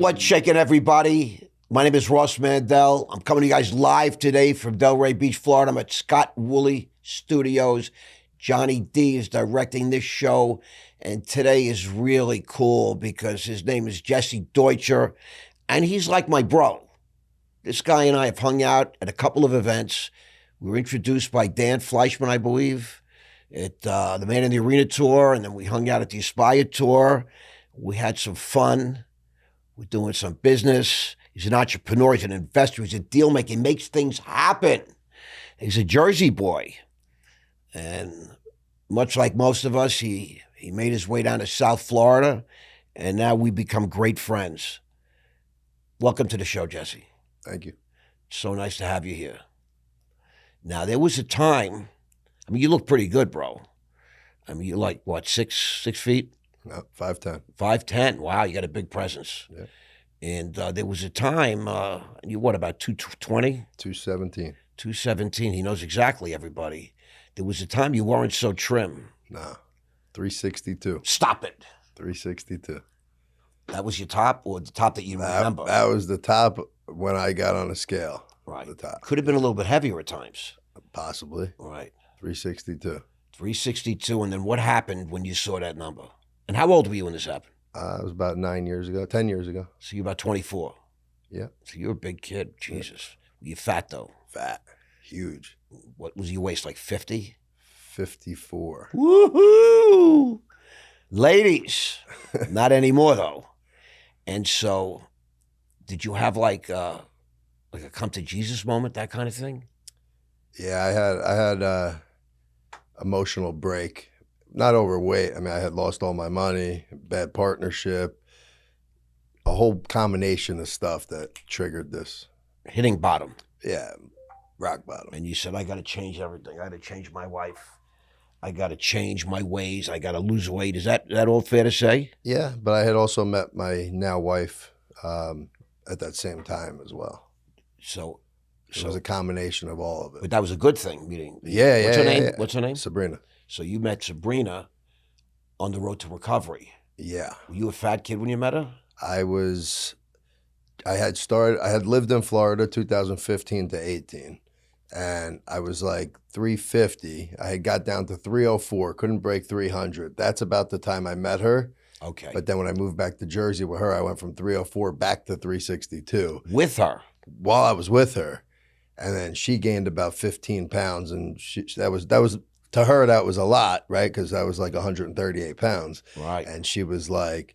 What's shaking, everybody? My name is Ross Mandell. I'm coming to you guys live today from Delray Beach, Florida. I'm at Scott Woolley Studios. Johnny D is directing this show, and today is really cool because his name is Jesse Doichter, and he's like my bro. This guy and I have hung out at a couple of events. We were introduced by Dan Fleischman, I believe, at the Man in the Arena tour, and then we hung out at the Aspire tour. We had some fun. We're doing some business. He's an entrepreneur. He's an investor. He's a deal maker. He makes things happen. He's a Jersey boy. And much like most of us, he made his way down to South Florida, and now we become great friends. Welcome to the show, Jesse. Thank you. It's so nice to have you here. Now, there was a time, I mean, you look pretty good, bro. I mean, you're like, what, six feet? No, 5'10". 5'10". Wow, you got a big presence. Yeah. And there was a time, you what, about 220? 217. 217. He knows exactly everybody. There was a time you weren't so trim. No, 362. Stop it. 362. That was your top, or the top that you remember? That was the top when I got on a scale. Right. The top. Could have been a little bit heavier at times. Possibly. Right. 362. 362. And then what happened when you saw that number? And how old were you when this happened? It was about 9 years ago, 10 years ago. So you're about 24. Yeah. So you're a big kid. Jesus. Were you fat, though? Fat. Huge. What was your waist, like 50? 54. Woohoo! Ladies. Not anymore, though. And so did you have like a come to Jesus moment, that kind of thing? Yeah, I had a emotional break. Not overweight. I mean, I had lost all my money, bad partnership, a whole combination of stuff that triggered this. Hitting bottom. Yeah, rock bottom. And you said, I got to change everything. I got to change my wife. I got to change my ways. I got to lose weight. Is that all fair to say? Yeah, but I had also met my now wife at that same time as well. So it was a combination of all of it. But that was a good thing, meeting. Yeah, What's her name? Yeah. What's her name? Sabrina. So you met Sabrina on the road to recovery. Yeah. Were you a fat kid when you met her? I had lived in Florida 2015 to 18. And I was like 350. I had got down to 304, couldn't break 300. That's about the time I met her. Okay. But then when I moved back to Jersey with her, I went from 304 back to 362. With her? While I was with her. And then she gained about 15 pounds. And that was to her, that was a lot, right? Because I was like 138 pounds. Right. And she was like,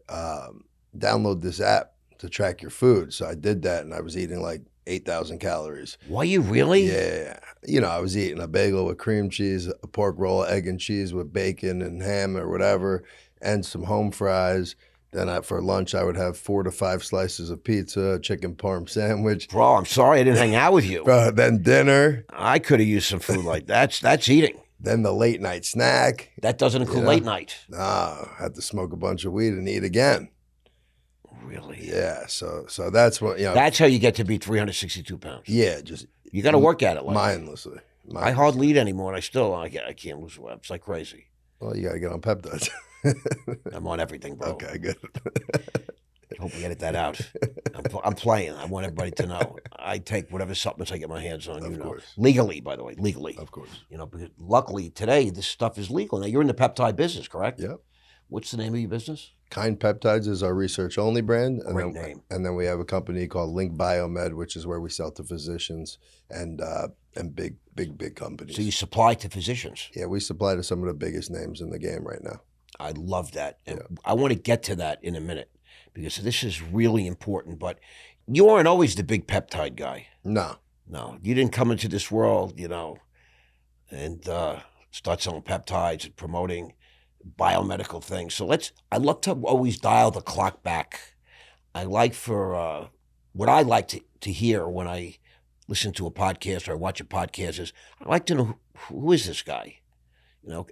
download this app to track your food. So I did that, and I was eating like 8,000 calories. Were you really? Yeah. You know, I was eating a bagel with cream cheese, a pork roll, egg and cheese with bacon and ham or whatever, and some home fries. Then for lunch, I would have 4 to 5 slices of pizza, a chicken parm sandwich. Bro, I'm sorry I didn't hang out with you. Then dinner. I could have used some food like that. That's eating. Then the late night snack. That doesn't include late night. No, had to smoke a bunch of weed and eat again. Really? Yeah. So that's what, That's how you get to be 362 pounds. Yeah, just you got to work at it. Like mindlessly. I hardly eat anymore, and I can't lose weight. It's like crazy. Well, you got to get on peptides. I'm on everything, bro. Okay, good. I hope we edit that out. I'm playing. I want everybody to know. I take whatever supplements I get my hands on. Of course. Legally, by the way, legally. Of course. Because luckily today this stuff is legal. Now you're in the peptide business, correct? Yep. What's the name of your business? Kind Peptides is our research-only brand. Great name. And then we have a company called Link Biomed, which is where we sell to physicians and big companies. So you supply to physicians? Yeah, we supply to some of the biggest names in the game right now. I love that. And I want to get to that in a minute because this is really important. But you aren't always the big peptide guy. No. You didn't come into this world, and start selling peptides and promoting biomedical things. So I love to always dial the clock back. I like what I like to hear when I listen to a podcast or I watch a podcast is I like to know who is this guy?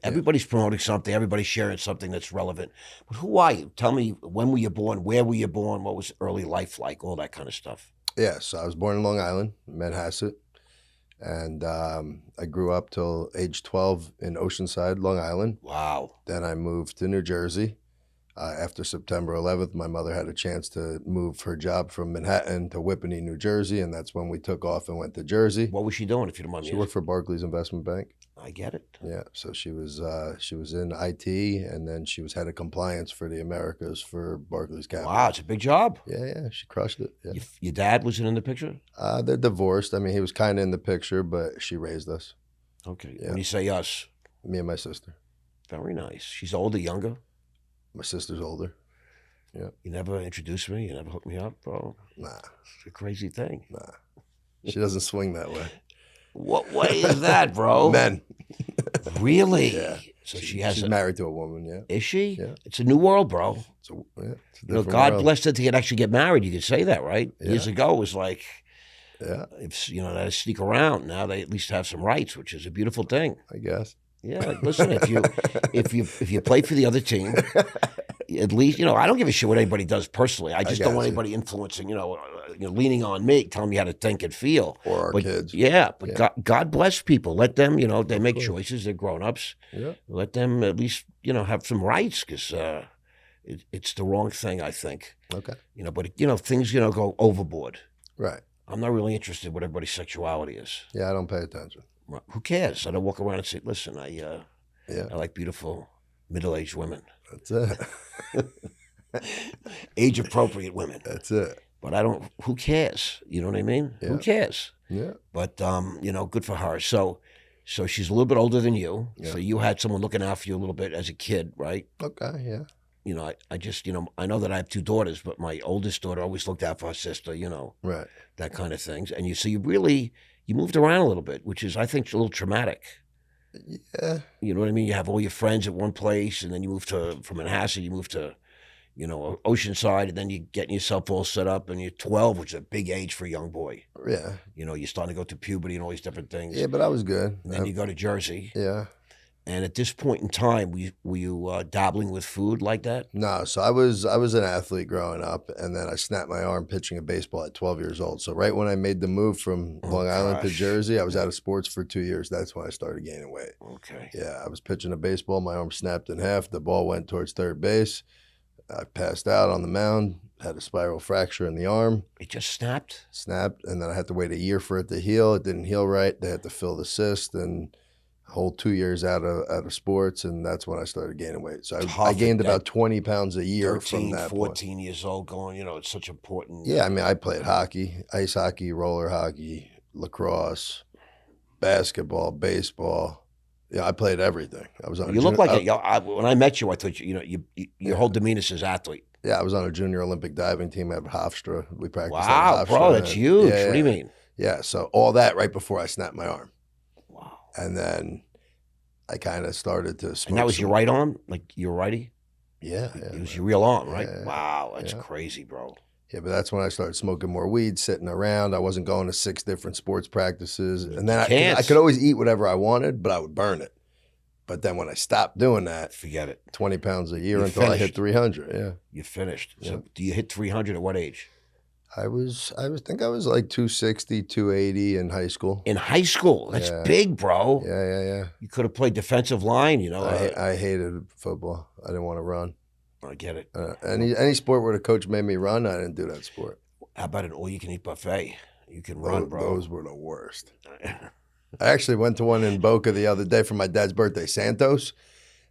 Everybody's promoting something, everybody's sharing something that's relevant. But who are you? Tell me, when were you born? Where were you born? What was early life like? All that kind of stuff. Yeah, so I was born in Long Island, Manhasset. And I grew up till age 12 in Oceanside, Long Island. Wow. Then I moved to New Jersey. After September 11th, my mother had a chance to move her job from Manhattan to Whippany, New Jersey, and that's when we took off and went to Jersey. What was she doing, if you don't mind me She worked for Barclays Investment Bank. I get it. Yeah, so she was in IT, and then she was head of compliance for the Americas for Barclays Capital. Wow, it's a big job. Yeah, she crushed it. Yeah. Your dad wasn't in the picture? They're divorced. I mean, he was kind of in the picture, but she raised us. Okay. Yeah. When you say us, Me and my sister. very nice. She's older, younger? My sister's older. Yeah. You never introduced me? You never hooked me up, bro? Nah. It's a crazy thing. Nah. She doesn't swing that way. What way is that, bro? Men. Really? Yeah. So she's married to a woman, yeah. Is she? Yeah. It's a new world, bro. It's a God world. blessed her to actually get married. You could say that, right? Yeah. Years ago, it was like, Yeah, if they had to sneak around. Now they at least have some rights, which is a beautiful thing. I guess. Yeah, listen, if you play for the other team, at least I don't give a shit what anybody does personally. I just don't want anybody influencing, leaning on me, telling me how to think and feel. Or our kids. Yeah, but God bless people. Let them, they make choices. They're grown-ups. Yeah. Let them at least, have some rights, because it's the wrong thing, I think. Okay. But things, go overboard. Right. I'm not really interested in what everybody's sexuality is. Yeah, I don't pay attention. Who cares? I don't walk around and say, listen, I like beautiful middle-aged women. That's it. Age-appropriate women. That's it. But I don't, who cares? You know what I mean? Yeah. Who cares? Yeah. But, good for her. So she's a little bit older than you. Yeah. So you had someone looking out for you a little bit as a kid, right? Okay, yeah. I just, I know that I have two daughters, but my oldest daughter always looked out for her sister, Right. that kind of things. And you moved around a little bit, which is, I think, a little traumatic. Yeah. You know what I mean? You have all your friends at one place, and then you move from Manhasset, you move to, Oceanside, and then you're getting yourself all set up, and you're 12, which is a big age for a young boy. Yeah. You're starting to go through puberty and all these different things. Yeah, but I was good. And then you go to Jersey. Yeah. And at this point in time, were you dabbling with food like that? No, so I was an athlete growing up, and then I snapped my arm pitching a baseball at 12 years old. So right when I made the move from Long Island to Jersey, I was out of sports for 2 years. That's when I started gaining weight. Okay. Yeah, I was pitching a baseball. My arm snapped in half. The ball went towards third base. I passed out on the mound, had a spiral fracture in the arm. It just snapped? Snapped, and then I had to wait a year for it to heal. It didn't heal right. They had to fill the cyst, and whole 2 years out of sports, and that's when I started gaining weight. So I gained about 20 pounds a year 13, from that 14 point. years old going, it's such important. Yeah, I mean, I played hockey, ice hockey, roller hockey, lacrosse, basketball, baseball. Yeah, I played everything. I was on. You look like when I met you, I thought your whole demeanor says athlete. Yeah, I was on a junior Olympic diving team at Hofstra. We practiced. Wow, bro, that's huge. Yeah, what do you mean? Yeah, so all that right before I snapped my arm. Wow. And then I kind of started to smoke. And that was your right arm? Like your righty? Yeah. It was your real arm, right? Yeah, wow, that's crazy, bro. Yeah, but that's when I started smoking more weed, sitting around. I wasn't going to 6 different sports practices. And then I could always eat whatever I wanted, but I would burn it. But then when I stopped doing that, forget it. 20 pounds a year until I hit 300. Yeah. You finished. Yeah. So do you hit 300 at what age? I think I was like 260, 280 in high school. In high school? That's big, bro. Yeah. You could have played defensive line, I hated football. I didn't want to run. I get it. Any sport where the coach made me run, I didn't do that sport. How about an all-you-can-eat buffet? You can run, bro. Those were the worst. I actually went to one in Boca the other day for my dad's birthday, Santos,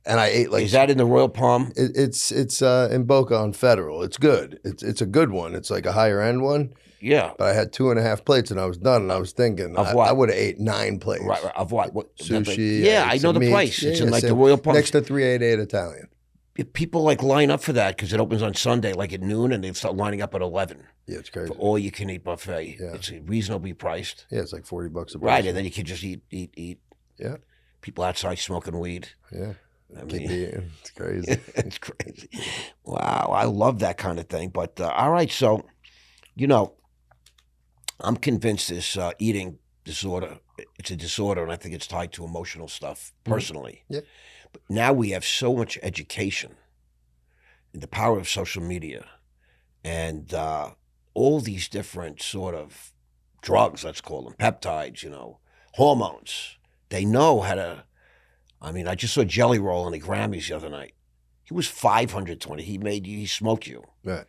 and I ate like. Is that in the Royal Palm? It's in Boca on Federal. It's good. It's a good one. It's like a higher end one. Yeah. But I had 2.5 plates and I was done. And I was thinking, of what? I would have ate 9 plates. Right. Of what? Sushi. Yeah, I know the place. It's in like the Royal Palm. Next to 388 Italian. People like line up for that because it opens on Sunday, like at noon, and they start lining up at 11. Yeah, it's crazy. For all you can eat buffet. Yeah. It's reasonably priced. Yeah, it's like $40 a person. Right, and then you can just eat. Yeah. People outside smoking weed. Yeah. Keep eating. It's crazy. It's crazy. Wow, I love that kind of thing. But all right, so I'm convinced this eating disorder. It's a disorder, and I think it's tied to emotional stuff personally. Yeah. But now we have so much education and the power of social media and all these different sort of drugs, let's call them, peptides, hormones. They know how to, I just saw Jelly Roll on the Grammys the other night. He was 520. He smoked you. Right.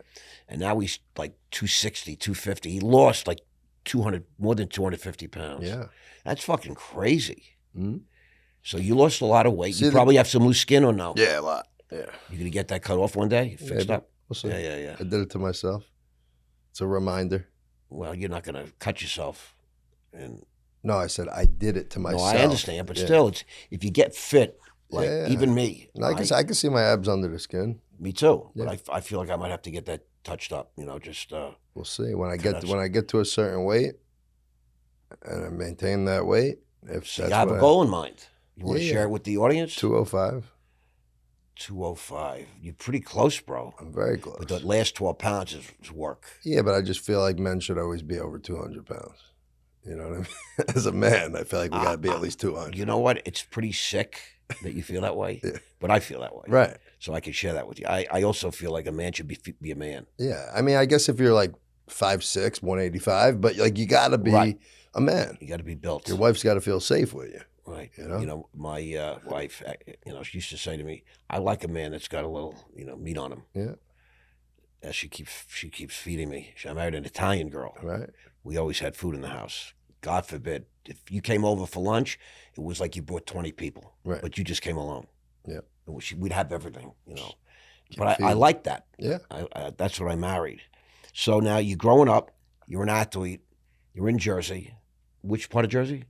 And now he's like 260, 250. He lost like more than 250 pounds. Yeah. That's fucking crazy. Mhm. So you lost a lot of weight. See, You probably have some loose skin or no? Yeah, a lot. Yeah. You gonna get that cut off one day? Fixed Maybe. up? We'll see. Yeah. I did it to myself. It's a reminder. Well, you're not gonna cut yourself. And No, I said I did it to myself. no, I understand, but still, it's if you get fit, like Yeah. even me. And I can see my abs under the skin. Me too. Yeah. But I feel like I might have to get that touched up. Just We'll see when I get to a certain weight, and I maintain that weight. If so that's you have a goal in mind. You want to Yeah. share it with the audience? 205. 205. You're pretty close, bro. I'm very close. But the last 12 pounds is work. Yeah, but I just feel like men should always be over 200 pounds. You know what I mean? As a man, I feel like we got to be at least 200. You know what? It's pretty sick that you feel that way, Yeah. but I feel that way. Right. So I can share that with you. I also feel like a man should be a man. Yeah. I mean, I guess if you're like 5'6", 185, but like you got to be Right. a man. You got to be built. Your wife's got to feel safe with you. Right. You know? My wife, she used to say to me, I like a man that's got a little, meat on him. Yeah. As she keeps feeding me. I married an Italian girl. Right. We always had food in the house. God forbid, if you came over for lunch, it was like you brought 20 people. Right. But you just came alone. Yeah. We'd have everything, Keep But I feeding. like that. Yeah. That's what I married. So now you're growing up. You're an athlete. You're in Jersey. Which part of Jersey?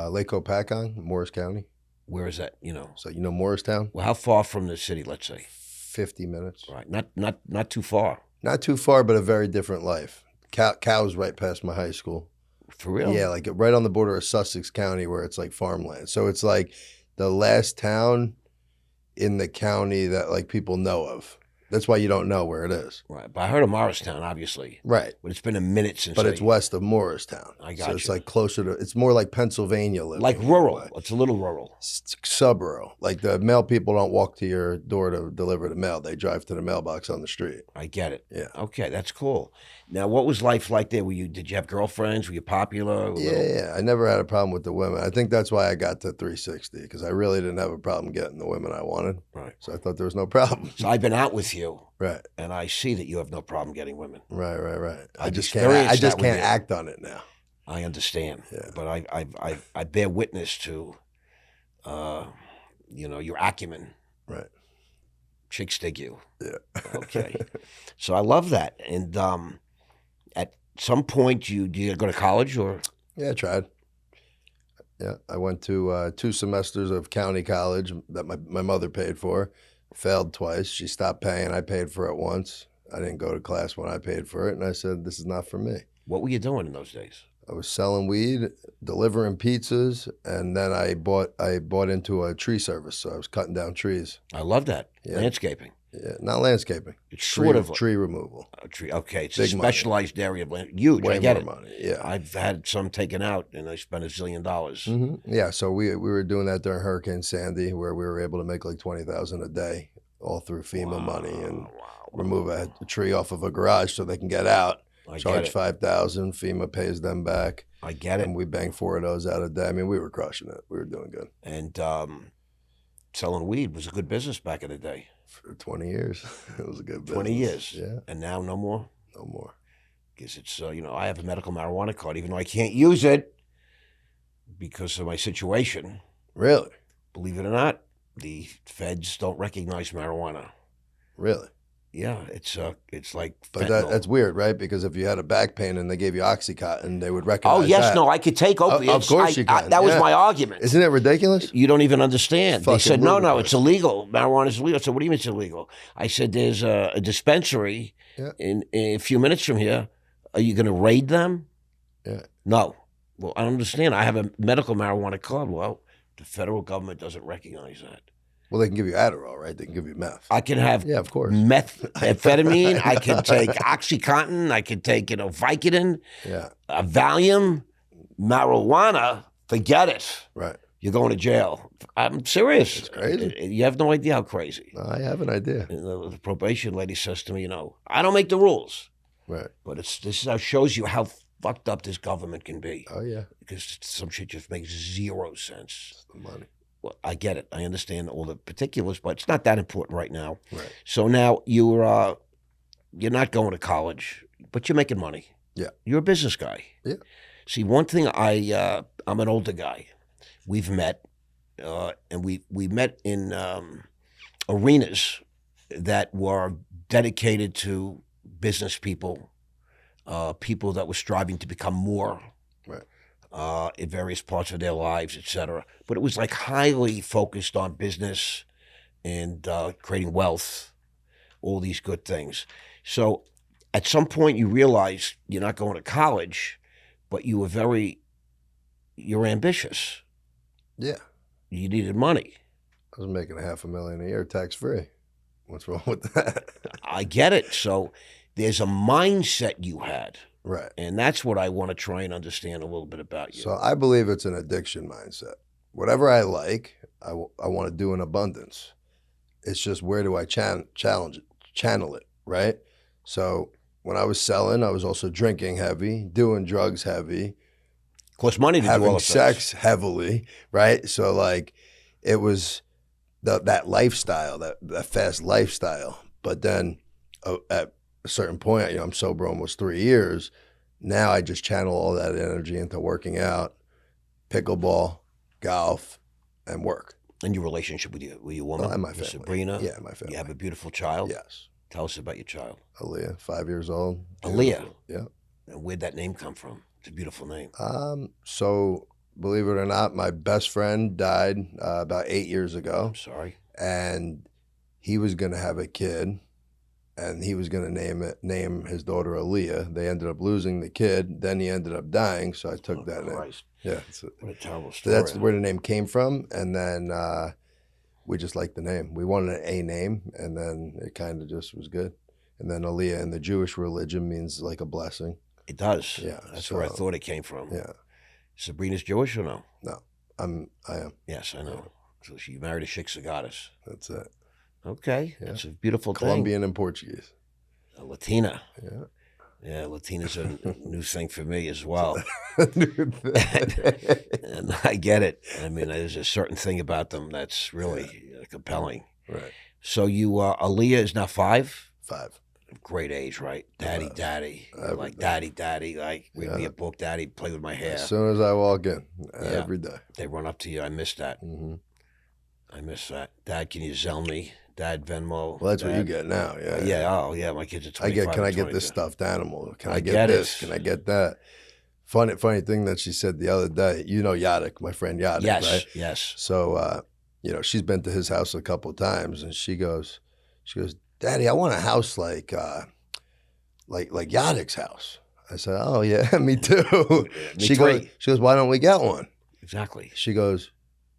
Lake Opakon, Morris County. Where is that? So you know Morristown? Well, how far from the city? Let's say 50 minutes. right. Not too far. Not too far, but a very different life. Cows right past my high school. For real? Yeah, like right on the border of Sussex County where it's like farmland. So it's like the last town in the county that like people know of. That's why you don't know where it is. Right. But I heard of Morristown, obviously. Right. But it's been a minute since. But it's west of Morristown. I got So it's you. like closer to, it's more like Pennsylvania living. Like rural. It's a little rural. It's sub-rural. Like the mail people don't walk to your door to deliver the mail. They drive to the mailbox on the street. I get it. Yeah. Okay, that's cool. Now, what was life like there? Did you have girlfriends? Were you popular? Yeah, I never had a problem with the women. I think that's why I got to 360 because I really didn't have a problem getting the women I wanted. Right. So I thought there was no problem. So I've been out with you, Right. and I see that you have no problem getting women. Right. I I've just experienced that with can't you. act on it now. I understand. Yeah. But I bear witness to, your acumen. Right. Chicks dig you. Yeah. Okay. So I love that. And at some point, do you go to college or? Yeah, I tried. Yeah, I went to 2 semesters of county college that my mother paid for. Failed twice. She stopped paying. I paid for it once. I didn't go to class when I paid for it, and I said, "This is not for me." What were you doing in those days? I was selling weed, delivering pizzas, and then I bought into a tree service. So I was cutting down trees. I love that. Yeah. Landscaping. Yeah, not landscaping. It's sort of tree removal. a tree. Okay, it's Big a money. specialized area of land. Huge. Way I get more it. money. Yeah. I've had some taken out, and I spent $1 zillion. Yeah. So we were doing that during Hurricane Sandy, where we were able to make like $20,000 a day, all through FEMA money, and remove a tree off of a garage so they can get out. I get Charge it. $5,000. FEMA pays them back, I get it. and we banged 4 of those out a day. I mean, we were crushing it. We were doing good And selling weed was a good business back in the day. for 20 years. It was a good business. 20 years. Yeah. And now no more. No more. Because it's, I have a medical marijuana card, even though I can't use it because of my situation. Really? Believe it or not, the feds don't recognize marijuana. Really? Yeah, it's like But fentanyl. that's weird, right? Because if you had a back pain and they gave you Oxycontin, they would recognize Oh, yes, that. no, I could take opiates. course you can, That was yeah. my argument. Isn't it ridiculous? You don't even understand. They Fucking said, no, ludicrous. it's illegal. Marijuana is illegal. So what do you mean it's illegal? I said, there's a dispensary Yeah. in a few minutes from here. Are you going to raid them? Yeah. No. Well, I don't understand. I have a medical marijuana card. Well, the federal government doesn't recognize that. Well, they can give you Adderall, right? They can give you meth. I can have Yeah, of course. methamphetamine. I can take OxyContin. I can take, Vicodin, Yeah, Valium, marijuana. Forget it. right. You're going to jail. I'm serious. It's crazy. You have no idea how crazy. I have an idea. And the probation lady says to me, I don't make the rules, Right. but this shows you how fucked up this government can be. Oh, yeah. Because some shit just makes zero sense. It's the money. Well, I get it. I understand all the particulars, but it's not that important right now. Right. So now you're not going to college, but you're making money. Yeah. You're a business guy. Yeah. See, one thing I'm an older guy. We've met, and we met in arenas that were dedicated to business people, people that were striving to become more. Right. In various parts of their lives, etc. But it was like highly focused on business and creating wealth, all these good things. So at some point you realize you're not going to college, but you're ambitious. Yeah. You needed money. I was making $500,000 a year tax free. What's wrong with that? I get it. So there's a mindset you had. Right. And that's what I want to try and understand a little bit about you. So I believe it's an addiction mindset. Whatever I like, I want to do in abundance. It's just where do I channel it, right? So when I was selling, I was also drinking heavy, doing drugs heavy. Costs money to do all having of sex heavily, right? So like it was that lifestyle, that fast lifestyle. But then at a certain point, I'm sober almost 3 years. Now I just channel all that energy into working out, pickleball, golf, and work. And your relationship with your woman, And my family. Sabrina. Yeah, my family. You have a beautiful child. Yes. Tell us about your child. Aaliyah, 5 years old. Aaliyah. Yeah. And where'd that name come from? It's a beautiful name. So believe it or not, my best friend died about 8 years ago. I'm sorry. And he was going to have a kid, and he was going to name his daughter Aaliyah. They ended up losing the kid. Then he ended up dying, so I took that name. Yeah, what a terrible so story. that's where the name came from, and then we just liked the name. We wanted a name, and then it kind of just was good. And then Aaliyah in the Jewish religion means like a blessing. It does. Yeah, that's where I thought it came from. Yeah. Sabrina's Jewish or no? No, I am. Yes, I know. Yeah. So she married a Shiksa goddess. That's it. Okay, yeah. That's a beautiful Colombian and Portuguese. A Latina. Yeah. Yeah, Latina's a new thing for me as well. and I get it. I mean, there's a certain thing about them that's really compelling. Right. So Aaliyah is now 5? 5. Great age, right? Daddy. Like daddy. Like read me a book, daddy, play with my hair. As soon as I walk in, every day. They run up to you. I miss that. Mm-hmm. I miss that. Dad, can you Zelle me? Dad, Venmo. Well, that's Dad. what you get now. Yeah. Yeah. Oh, yeah. My kids are 25. Can I get this stuffed animal? Can I get this? Can I get that? Funny thing that she said the other day. You know Yadek, my friend Yadek, right? Yes. So, she's been to his house a couple of times, and she goes, Daddy, I want a house like Yadek's house. I said, oh yeah, me too. She goes, why don't we get one? Exactly. She goes,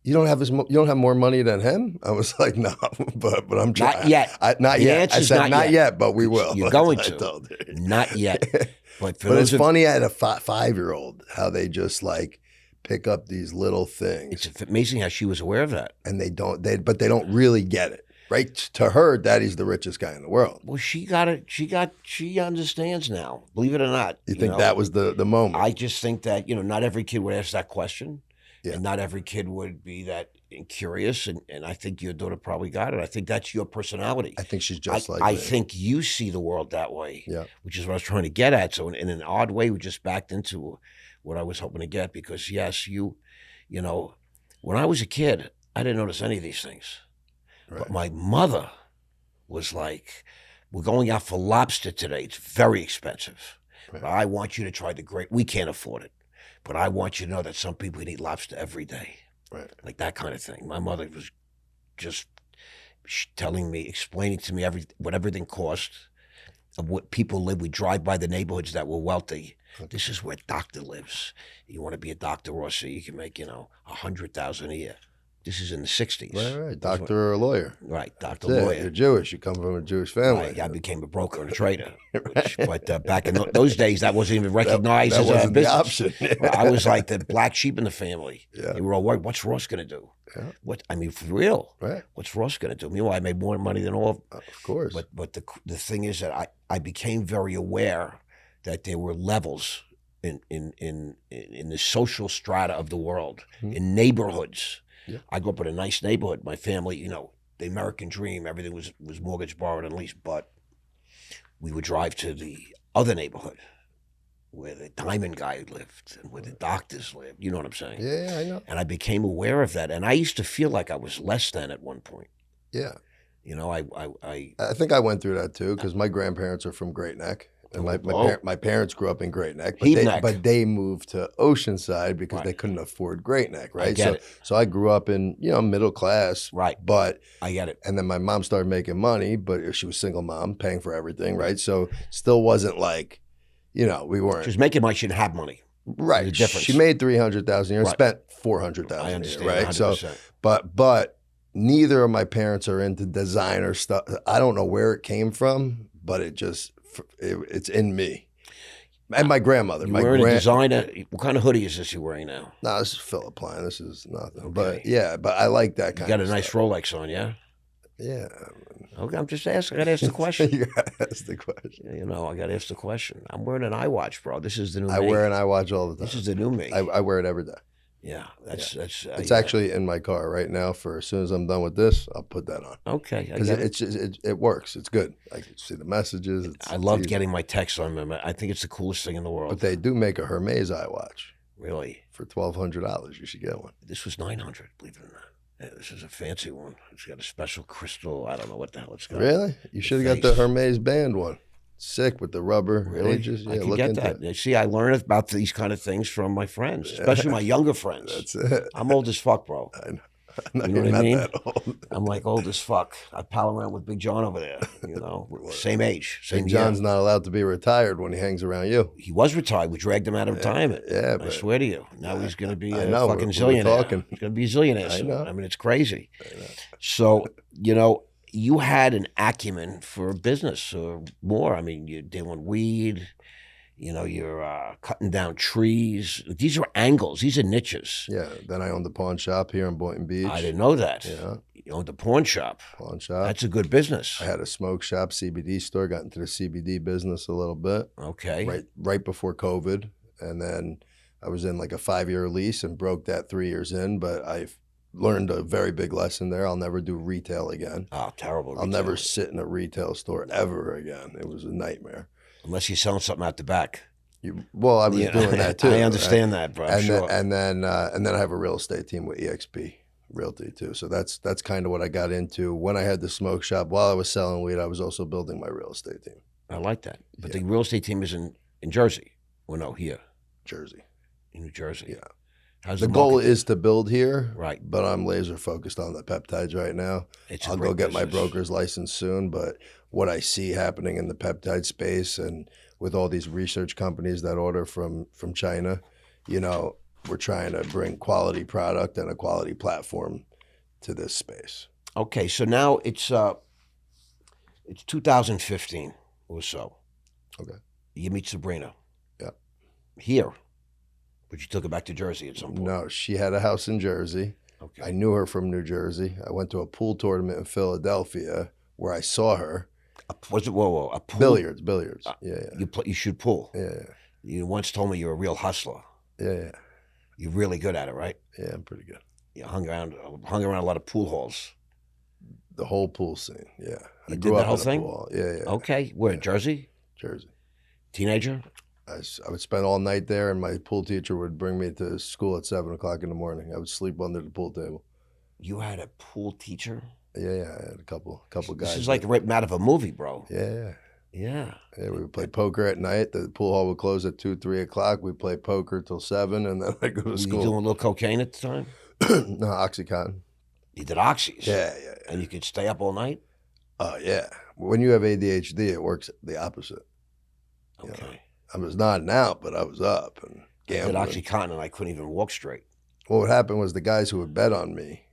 you don't have more money than him? I was like, no, but I'm trying. Not yet. Not yet. I said not yet, but we will. You're going to. Not yet. But it's funny at a 5-year-old how they just like pick up these little things. It's amazing how she was aware of that. And they don't really get it. Right? To her, daddy's the richest guy in the world. Well, she got it. She understands now. Believe it or not. You think that was the moment? I just think that, not every kid would ask that question. Yeah. And not every kid would be that curious. And I think your daughter probably got it. I think that's your personality. I think she's just like I me. think you see the world that way. Yeah. Which is what I was trying to get at. So in an odd way, we just backed into what I was hoping to get. Because yes, when I was a kid, I didn't notice any of these things. Right. But my mother was like, we're going out for lobster today. It's very expensive. Right. But I want you to try we can't afford it. But I want you to know that some people can eat lobster every day. Right. Like that kind of thing. My mother was just explaining to me what everything cost, of what people live. We drive by the neighborhoods that were wealthy. Okay. This is where doctor lives. You want to be a doctor, Ross, so you can make, $100,000 a year. This is in the 60s. Right. Doctor or a lawyer. Right, doctor, lawyer. You're Jewish. You come from a Jewish family. Right. I became a broker and a trader. But back in those days, that wasn't even recognized that as wasn't a business. The option. I was like the black sheep in the family. Yeah. They were all worried, what's Ross going to do? Yeah. For real. Right. What's Ross going to do? Meanwhile, I made more money than all. Of course. But the thing is that I became very aware that there were levels in the social strata of the world, in neighborhoods. I grew up in a nice neighborhood. My family, you know, the American dream, everything was mortgage, borrowed, and leased. But we would drive to the other neighborhood where the diamond guy lived and where the doctors lived. You know what I'm saying? Yeah, I know. And I became aware of that. And I used to feel like I was less than at one point. Yeah. You know, I think I went through that too because my grandparents are from Great Neck. And my parents grew up in Great Neck, but they moved to Oceanside because they couldn't afford Great Neck, right? So I grew up in, you know, middle class. Right. But I get it. And then my mom started making money, but she was single mom, paying for everything, right? So still wasn't like, you know, we weren't. She was making money, she didn't have money. Right. The difference. She made $300,000 a year and spent $400,000 I a understand, year, right? 100%. So, but neither of my parents are into designer stuff. I don't know where it came from, but it's in me. And my grandmother. You're wearing a designer. What kind of hoodie is this you're wearing now? No, this is Philip Line. This is nothing. Okay. But yeah, but I like that kind of stuff. You got a nice Rolex on, yeah? Yeah. Okay, I'm just asking. I got to ask the question. You got to ask the question. You know, I got to ask the question. I'm wearing an iWatch, bro. This is the new me. I wear an iWatch all the time. This is the new me. I wear it every day. Yeah, that's. It's actually in my car right now. For as soon as I'm done with this, I'll put that on. Okay, because it works. It's good. I can see the messages. I love getting my texts on them. I think it's the coolest thing in the world. But they do make a Hermes iWatch. Really? For $1,200, you should get one. This was $900. Believe it or not. Yeah, this is a fancy one. It's got a special crystal. I don't know what the hell it's got. Really? You should have got the Hermes band one. Sick with the rubber edges. Yeah, I can get that. You see, I learn about these kind of things from my friends, especially my younger friends. That's it. I'm old as fuck, bro. I know. You know what I mean? That old. I'm like old as fuck. I pal around with Big John over there. You know, same age, same Big John's not allowed to be retired when he hangs around you. He was retired. We dragged him out of retirement. Yeah, I swear to you. Now he's going to be a know, fucking zillionaire. He's going to be a zillionaire. I know. I mean, it's crazy. So, you know, you had an acumen for business or more. I mean, you're dealing weed. You know, you're cutting down trees. These are angles. These are niches. Yeah. Then I owned a pawn shop here in Boynton Beach. I didn't know that. Yeah. You owned a pawn shop. Pawn shop. That's a good business. I had a smoke shop, CBD store. Got into the CBD business a little bit. Okay. Right before COVID, and then I was in like a 5-year lease and broke that 3 years in. But I've learned a very big lesson there. I'll never do retail again. Oh, terrible. I'll never sit in a retail store ever again. It was a nightmare. Unless you're selling something out the back. I was doing that too. I understand that, bro. And then I have a real estate team with EXP Realty too. So that's kind of what I got into when I had the smoke shop. While I was selling weed, I was also building my real estate team. I like that. But the real estate team is in Jersey. Well, no, here. Jersey. In New Jersey. Yeah. How's the goal is to build here, right? But I'm laser focused on the peptides right now. I'll go get my broker's license soon. But what I see happening in the peptide space and with all these research companies that order from China, you know, we're trying to bring quality product and a quality platform to this space. Okay, so now it's 2015 or so. Okay. You meet Sabrina. Yeah. Here. But you took her back to Jersey at some point. No, she had a house in Jersey. Okay. I knew her from New Jersey. I went to a pool tournament in Philadelphia where I saw her. Was it a pool? Billiards. Yeah. You shoot pool. Yeah. You once told me you're a real hustler. Yeah. You're really good at it, right? Yeah, I'm pretty good. You hung around a lot of pool halls. The whole pool scene. Yeah. You did that whole thing? Yeah. Okay. Where? Jersey? Jersey. Teenager? I would spend all night there, and my pool teacher would bring me to school at 7 o'clock in the morning. I would sleep under the pool table. You had a pool teacher? Yeah. I had a couple guys. This is like right out of a movie, bro. Yeah. Yeah. Yeah, we would play poker at night. The pool hall would close at 2, 3 o'clock. We'd play poker till 7, and then I'd go to school. You doing a little cocaine at the time? No, Oxycontin. You did oxys? Yeah. And you could stay up all night? Oh, yeah. When you have ADHD, it works the opposite. Okay. You know? I was nodding out, but I was up and gambling. I did Oxycontin and I couldn't even walk straight. What would happen was the guys who would bet on me,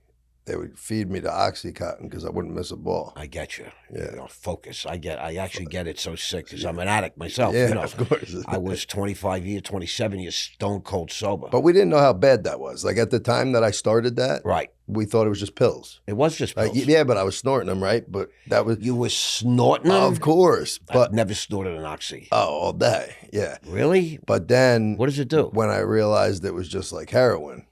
they would feed me the Oxycontin because I wouldn't miss a ball. I get you. Yeah. You know, focus. I actually get it so sick because I'm an addict myself. Yeah, you know. of course. I was 27 years stone cold sober. But we didn't know how bad that was. Like at the time that I started that, right, we thought it was just pills. It was just pills. Yeah, but I was snorting them, right? But that was... You were snorting them? Of course. But I've never snorted an oxy. Oh, all day. Yeah. Really? But then... What does it do? When I realized it was just like heroin.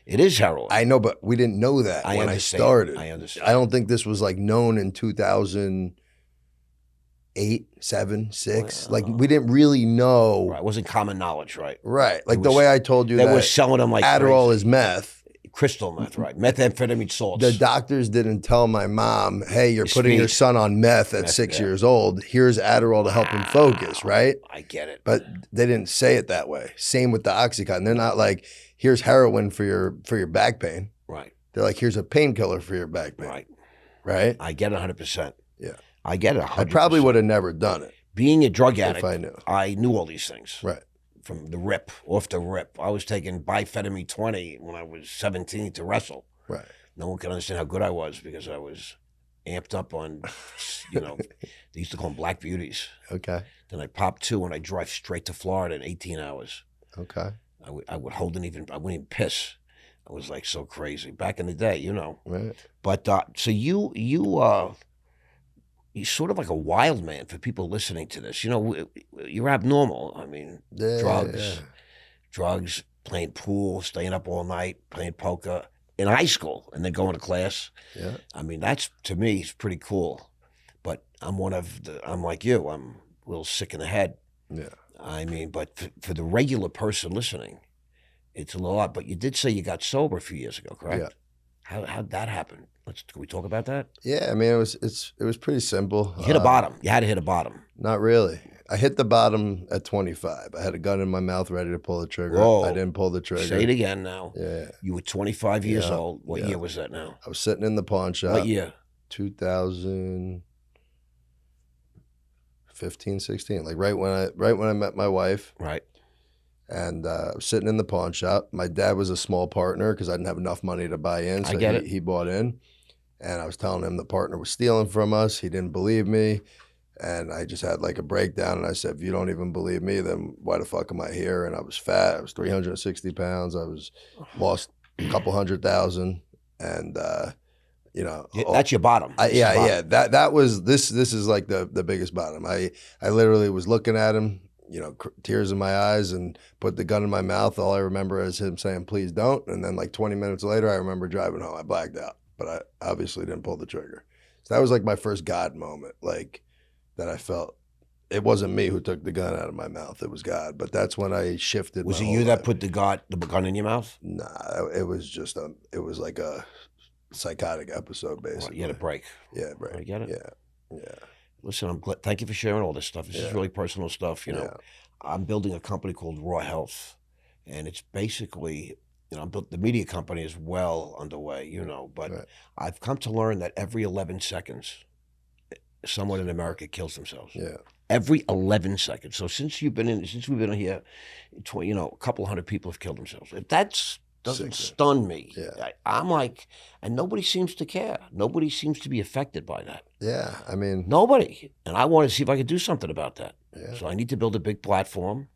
It is heroin. I know, but we didn't know that when I started. I understand. I don't think this was like known in 2008, 7, 6. Like we didn't really know. Right. It wasn't common knowledge, right? Right. Like the way I told you they that were selling them like Adderall crazy. is meth. Crystal meth, right? Methamphetamine salts. The doctors didn't tell my mom, hey, you're putting your son on meth at 6 years old. Here's Adderall to help him focus, right? I get it. But they didn't say it that way. Same with the Oxycontin. They're not like, here's heroin for your back pain. Right. They're like, here's a painkiller for your back pain. Right. Right? I get it 100%. Yeah. I get it 100%. I probably would have never done it. Being a drug addict, I knew all these things. Right. From the rip, off the rip. I was taking biphetamine 20 when I was 17 to wrestle. Right. No one can understand how good I was because I was amped up on, they used to call them black beauties. Okay. Then I popped 2 and I drive straight to Florida in 18 hours. Okay. I wouldn't even piss. I was like so crazy back in the day, Right. But so you're sort of like a wild man for people listening to this. You're abnormal. I mean, drugs, playing pool, staying up all night, playing poker in high school, and then going to class. Yeah. I mean, that's, to me, is pretty cool. But I'm like you. I'm a little sick in the head. Yeah. I mean, but for the regular person listening, it's a lot. But you did say you got sober a few years ago, correct? Yeah. How'd that happen? Can we talk about that? Yeah, I mean, it was pretty simple. You hit a bottom. You had to hit a bottom. Not really. I hit the bottom at 25. I had a gun in my mouth ready to pull the trigger. Whoa. I didn't pull the trigger. Say it again now. Yeah. You were 25 years old. What year was that now? I was sitting in the pawn shop. What year? 2015, 16. Like right when I met my wife. Right. And I was sitting in the pawn shop. My dad was a small partner because I didn't have enough money to buy in. So he bought in. And I was telling him the partner was stealing from us. He didn't believe me. And I just had like a breakdown. And I said, if you don't even believe me, then why the fuck am I here? And I was fat. I was 360 pounds. I lost a couple $100,000. And, that's your bottom. Yeah. That was, this is like the biggest bottom. I literally was looking at him, tears in my eyes, and put the gun in my mouth. All I remember is him saying, please don't. And then like 20 minutes later, I remember driving home. I blacked out, but I obviously didn't pull the trigger. So that was like my first God moment, like that I felt. It wasn't me who took the gun out of my mouth. It was God. But that's when I shifted. Was it you that put the gun in your mouth? Nah, it was just it was like a psychotic episode, basically. Well, you had a break. Yeah, break. I get it. Yeah. Listen, I'm glad. Thank you for sharing all this stuff. This is really personal stuff. I'm building a company called Raw Health, and it's basically, I'm built. The media company is well underway. But I've come to learn that every 11 seconds, someone in America kills themselves. Yeah. Every 11 seconds. So since we've been here, a couple hundred people have killed themselves. If that doesn't stun me, I'm like, and nobody seems to care. Nobody seems to be affected by that. Yeah, I mean, nobody. And I want to see if I could do something about that. Yeah. So I need to build a big platform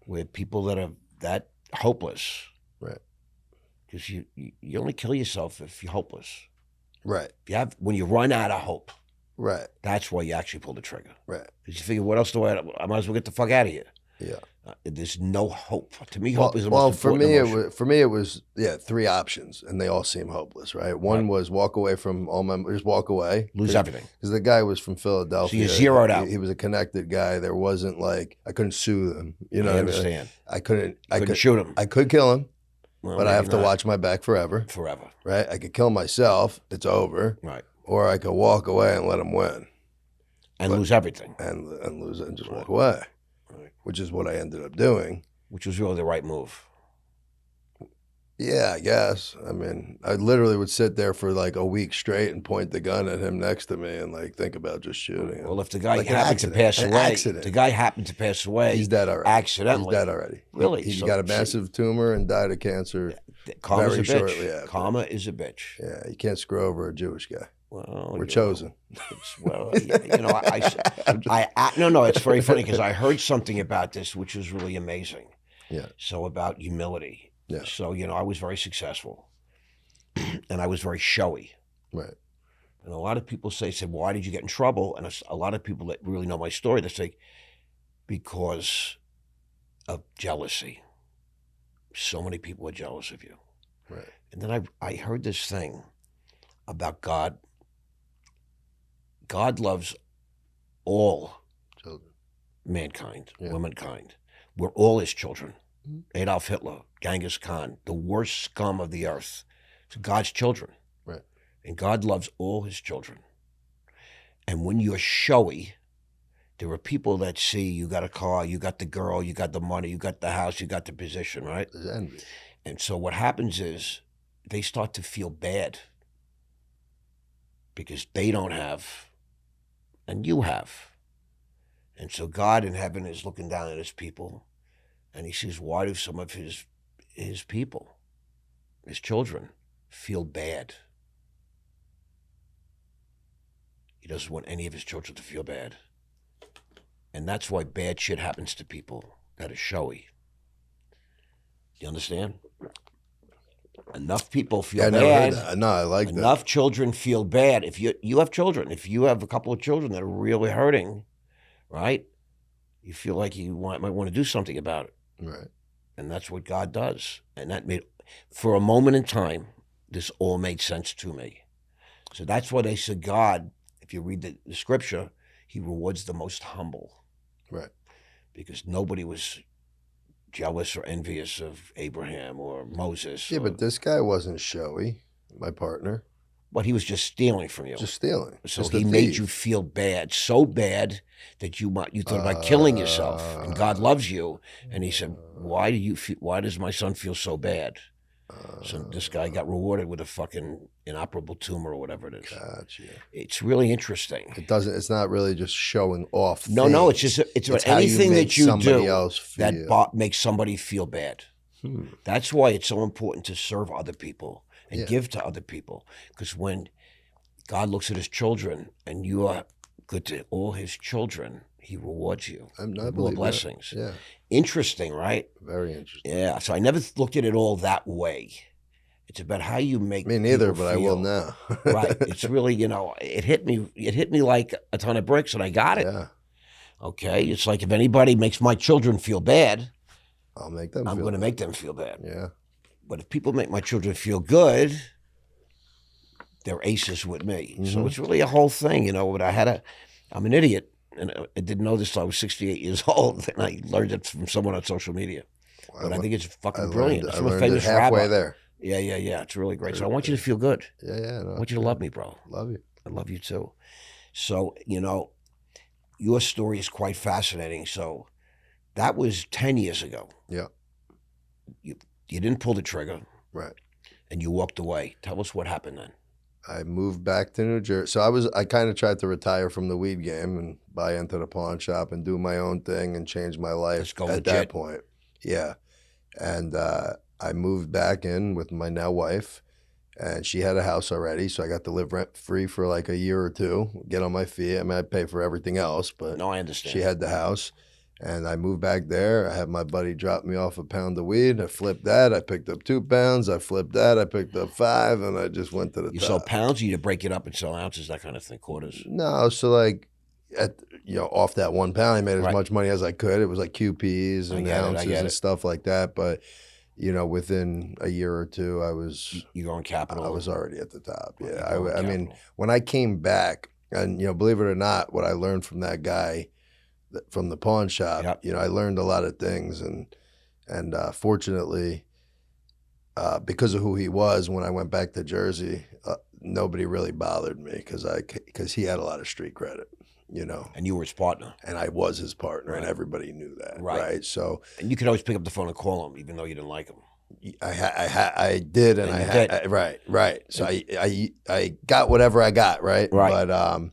with people that are that hopeless. Right. Because you only kill yourself if you're hopeless. Right. When you run out of hope. Right. That's why you actually pull the trigger. Right. Because you figure, what else do I might as well get the fuck out of here. Yeah. There's no hope. To me, hope is the most important emotion. For me, it was 3 options, and they all seem hopeless, right? One was walk away from all just walk away. Lose everything. Because the guy was from Philadelphia. So you zeroed out. He was a connected guy. There wasn't like, I couldn't sue them. I understand. I couldn't shoot him. I could kill him, well, but I have to watch my back forever. Forever. Right? I could kill myself. It's over. Right. Or I could walk away and let him win. And lose everything. And lose it and just walk away. Right. Which is what I ended up doing. Which was really the right move. Yeah, I guess. I mean, I literally would sit there for like a week straight and point the gun at him next to me and like think about just shooting him. Well, if the guy happened to pass away, he's dead already. Accidentally. He's dead already. Really? He got a massive tumor and died of cancer Karma's very a bitch. shortly after. Karma is a bitch. Yeah, you can't screw over a Jewish guy. Well, we're chosen. No, it's very funny because I heard something about this, which was really amazing. Yeah. So about humility. Yeah. So, I was very successful and I was very showy. Right. And a lot of people say, why did you get in trouble? And a lot of people that really know my story, they say, because of jealousy. So many people are jealous of you. Right. And then I heard this thing about God. God loves all Children. mankind, Yeah. womankind. We're all his children. Mm-hmm. Adolf Hitler, Genghis Khan, the worst scum of the earth. It's God's children. Right. And God loves all his children. And when you're showy, there are people that see you got a car, you got the girl, you got the money, you got the house, you got the position, right? There's envy. And so what happens is they start to feel bad because they don't have and you have. And so God in heaven is looking down at his people and he says, why do some of his people, his children, feel bad? He doesn't want any of his children to feel bad. And that's why bad shit happens to people that are showy. You understand? Enough people feel I bad. never heard that. No, I like that. Enough children feel bad. If you have children, if you have a couple of children that are really hurting, right? You feel like you might want to do something about it. Right. And that's what God does. And that made, for a moment in time, this all made sense to me. So that's why they said God, if you read the scripture, he rewards the most humble. Right. Because nobody was jealous or envious of Abraham or Moses. Yeah, but this guy wasn't showy, my partner. But he was just stealing from you. Just stealing. So Just he a made thief. you feel bad, so bad that you thought about killing yourself. And God loves you, and he said, "Why does my son feel so bad?" So this guy got rewarded with a fucking inoperable tumor or whatever it is. Gotcha. It's really interesting. It's not really just showing off. No, it's just it's how you anything make that you somebody do else feel. that makes somebody feel bad. That's why it's so important to serve other people and give to other people. Because when God looks at his children and you are good to all his children, he rewards you with more blessings. Yeah. Interesting, right? Very interesting. Yeah. So I never looked at it all that way. It's about how you make Me neither, people but I will feel. now. Right. It's really, it hit me like a ton of bricks and I got it. Yeah. Okay. It's like if anybody makes my children feel bad, I'll make them I'm feel going to bad. make them feel bad. Yeah. But if people make my children feel good, they're aces with me. So it's really a whole thing, but I'm an idiot. And I didn't know this till I was 68 years old. And I learned it from someone on social media. But I think it's fucking brilliant. It's I from a learned famous it halfway rabbi. there. Yeah. It's really great. So I want you to feel good. Yeah. No, I want you to love me, bro. love you. I love you too. So, your story is quite fascinating. So that was 10 years ago. Yeah. You didn't pull the trigger. Right. And you walked away. Tell us what happened then. I moved back to New Jersey. So I kind of tried to retire from the weed game and buy into the pawn shop and do my own thing and change my life Let's go at legit. that point. Yeah. And I moved back in with my now wife, and she had a house already. So I got to live rent free for like a year or two, get on my feet. I mean, I'd pay for everything else, but No, I understand. she had the house. And I moved back there. I had my buddy drop me off a pound of weed. I flipped that. I picked up 2 pounds. I flipped that. I picked up 5, and I just went to the You top. sell pounds, or you break it up and sell ounces, that kind of thing, quarters? No, so like, off that 1 pound, I made as Right. much money as I could. It was like QPs and ounces get and it. stuff like that. But, within a year or two, I was already at the top. Yeah, I mean, when I came back, and believe it or not, what I learned from that guy from the pawn shop, I learned a lot of things, and fortunately, because of who he was, when I went back to Jersey, nobody really bothered me because he had a lot of street credit, And you were his partner. and I was his partner, and everybody knew that, right? So And you could always pick up the phone and call him, even though you didn't like him. I did, and And you did. right. So I got whatever I got, right? Right. But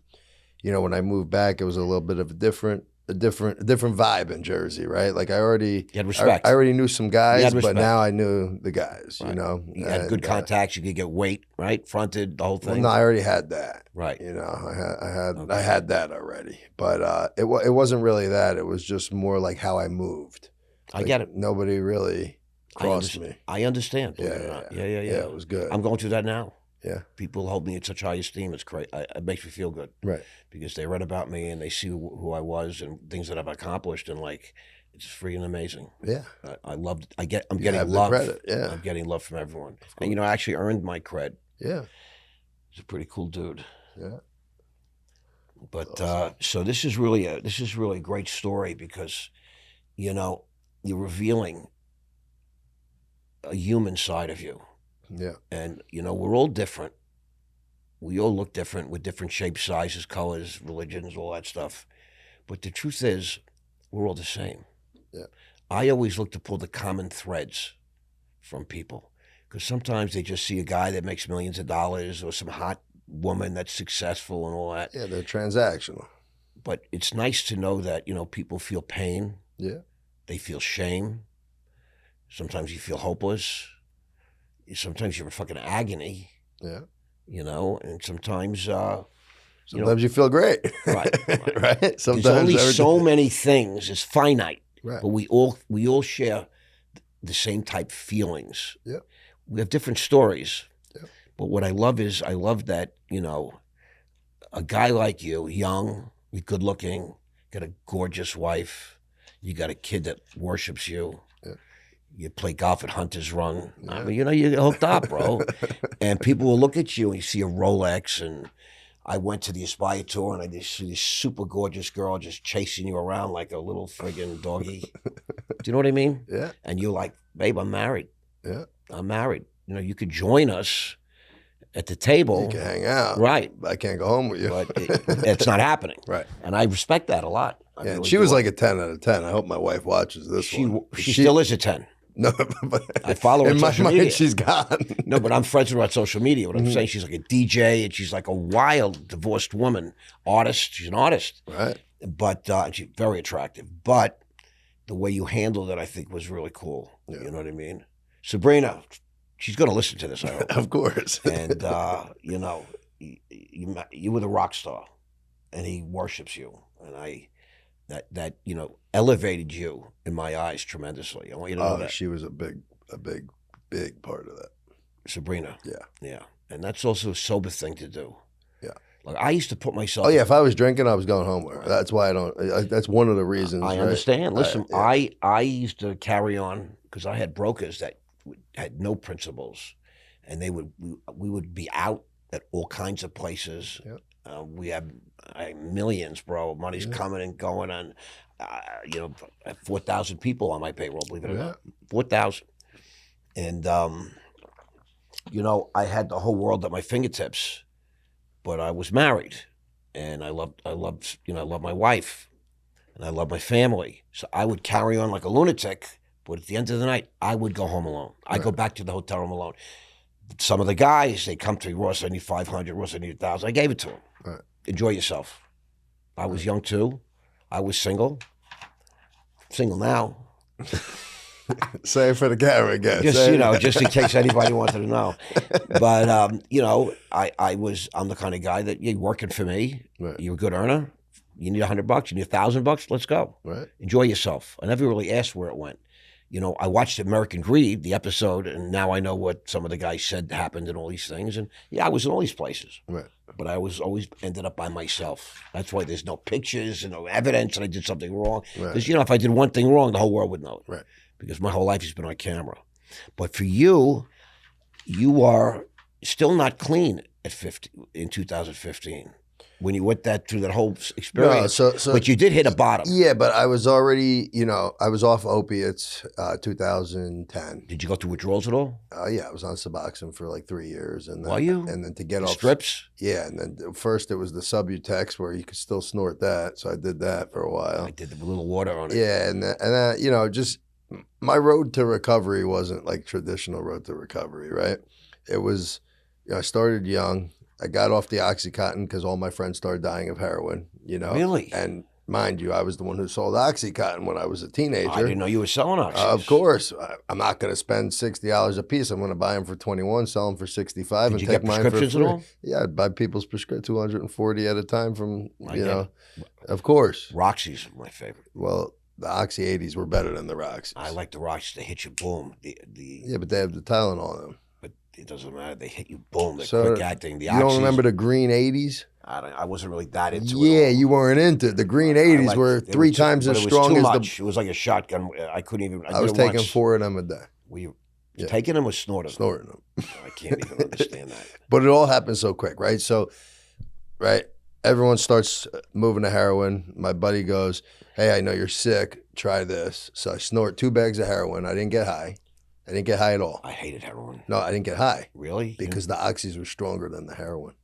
when I moved back, it was a little bit of a different vibe in Jersey, right? Like I You had respect. I already knew some You guys, had but respect. now I knew the guys, Right. You had and, good contacts. You could get weight, right? Fronted, the whole Well, thing. no, I already had that. Right. I had that already, but it wasn't really that. It was just more like how I moved. I get it. Nobody really crossed me. I understand. believe it or Yeah, not. yeah. Yeah. It was good. I'm going through that now. Yeah. People hold me in such high esteem. It's great. It makes me feel good. Right. Because they read about me and they see who I was and things that I've accomplished, and like, it's freaking amazing. Yeah. I love. I'm getting have the love. credit, yeah. I'm getting love from everyone, and I actually earned my cred. Yeah. He's a pretty cool dude. Yeah. But awesome. so this is really a great story because, you're revealing a human side of you. Yeah. And, we're all different. We all look different with different shapes, sizes, colors, religions, all that stuff. But the truth is, we're all the same. Yeah. I always look to pull the common threads from people, because sometimes they just see a guy that makes millions of dollars or some hot woman that's successful and all that. Yeah, they're transactional. But it's nice to know that, people feel pain. Yeah. They feel shame. Sometimes you feel hopeless. Sometimes you're in fucking agony. Yeah. And sometimes you feel great. Right. Right. Sometimes there's only so many things. It's finite. Right. But we all share the same type feelings. Yeah. We have different stories. Yeah. But what I love that, a guy like you, young, you're good looking, got a gorgeous wife, you got a kid that worships you. Yeah. You play golf at Hunter's Run. Yeah. I mean, you're hooked up, bro. And people will look at you and you see a Rolex. And I went to the Aspire tour and I just see this super gorgeous girl just chasing you around like a little friggin' doggy. Do you know what I mean? Yeah. And you're like, babe, I'm married. Yeah. I'm married. You could join us at the table. You can hang out. Right. But I can't go home with you. But it's not happening. Right. And I respect that a lot. I Yeah, really she do. was like a 10 out of 10. I hope my wife watches this one. She still is a 10. No, but I follow her on in my social mind, media. she's gone. No, but I'm friends with her on social media. What I'm saying, she's like a DJ, and she's like a wild divorced woman, artist. She's an artist, Right. but she's very attractive. But the way you handled it, I think, was really cool. Yeah. You know what I mean? Sabrina, she's going to listen to this, I hope. Of course. And you were the rock star, and he worships you, and that elevated you in my eyes tremendously. I want you to know that. She was a big part of that. Sabrina. Yeah. Yeah. And that's also a sober thing to do. Yeah. Like, I used to put myself. Oh yeah, if I was drinking, I was going home with her. That's why I don't. That's one of the reasons. I right? understand. Listen, Yeah. I used to carry on because I had brokers that had no principles, and we would be out at all kinds of places. Yeah. We had millions, bro. Money's coming and going on. 4,000 people on my payroll, believe it or not. 4,000. And, I had the whole world at my fingertips, but I was married, and I loved my wife, and I loved my family. So I would carry on like a lunatic, but at the end of the night, I would go home alone. I'd go back to the hotel room alone. Some of the guys, they come to me, Ross, I need 500, Ross, I need 1,000. I gave it to them. Right. Enjoy yourself. I was young too. I was single. Single now. Say it for the camera again. Just in case anybody wanted to know. But I'm the kind of guy that you're working for me. Right. You're a good earner. You need $100. You need $1,000. Let's go. Right. Enjoy yourself. I never really asked where it went. I watched American Greed, the episode, and now I know what some of the guys said happened and all these things. And yeah, I was in all these places. Right. But I was always ended up by myself. That's why there's no pictures and no evidence that I did something wrong. Right. Because, if I did one thing wrong, the whole world would know it. Right. Because my whole life has been on camera. But for you, you are still not clean at 50 in 2015. When you went through that whole experience, No, but you did hit a bottom. Yeah, but I was already, I was off opiates 2010. Did you go through withdrawals at all? Yeah, I was on Suboxone for like 3 years. And then, Were you? And then to get The off strips? Yeah, and then first it was the Subutex where you could still snort that. So I did that for a while. I did the little water on it. Yeah, and then, just my road to recovery wasn't like traditional road to recovery, right? It was, I started young. I got off the Oxycontin because all my friends started dying of heroin, Really? And mind you, I was the one who sold Oxycontin when I was a teenager. I didn't know you were selling oxys. Of course. I'm not going to spend $60 a piece. I'm going to buy them for 21, sell them for 65, Did and you take get mine for prescriptions free. at all? Yeah, I'd buy people's prescription 240 at a time from, I get of course. Roxy's are my favorite. Well, the Oxy 80s were better than the Roxys. I like the Roxy's. They hit you, boom. Yeah, but they have the Tylenol in them. But It doesn't matter. They hit you, boom. They're So quick acting. The you don't oxys, remember the green 80s? I wasn't really that into it. Yeah, All. you weren't into it. The green I 80s liked- were they 3 too- times but as it was strong too as much. It was like a shotgun. I couldn't even. I was did it taking once. 4 of them a day. Were you Yeah. taking them or snorting? Snorting them. I can't even understand that. But it all happened so quick, right? So, right, everyone starts moving to heroin. My buddy goes, hey, I know you're sick. Try this. So I snort 2 bags of heroin. I didn't get high. I didn't get high at all. I hated heroin. No, I didn't get high. Really? Because the oxys were stronger than the heroin.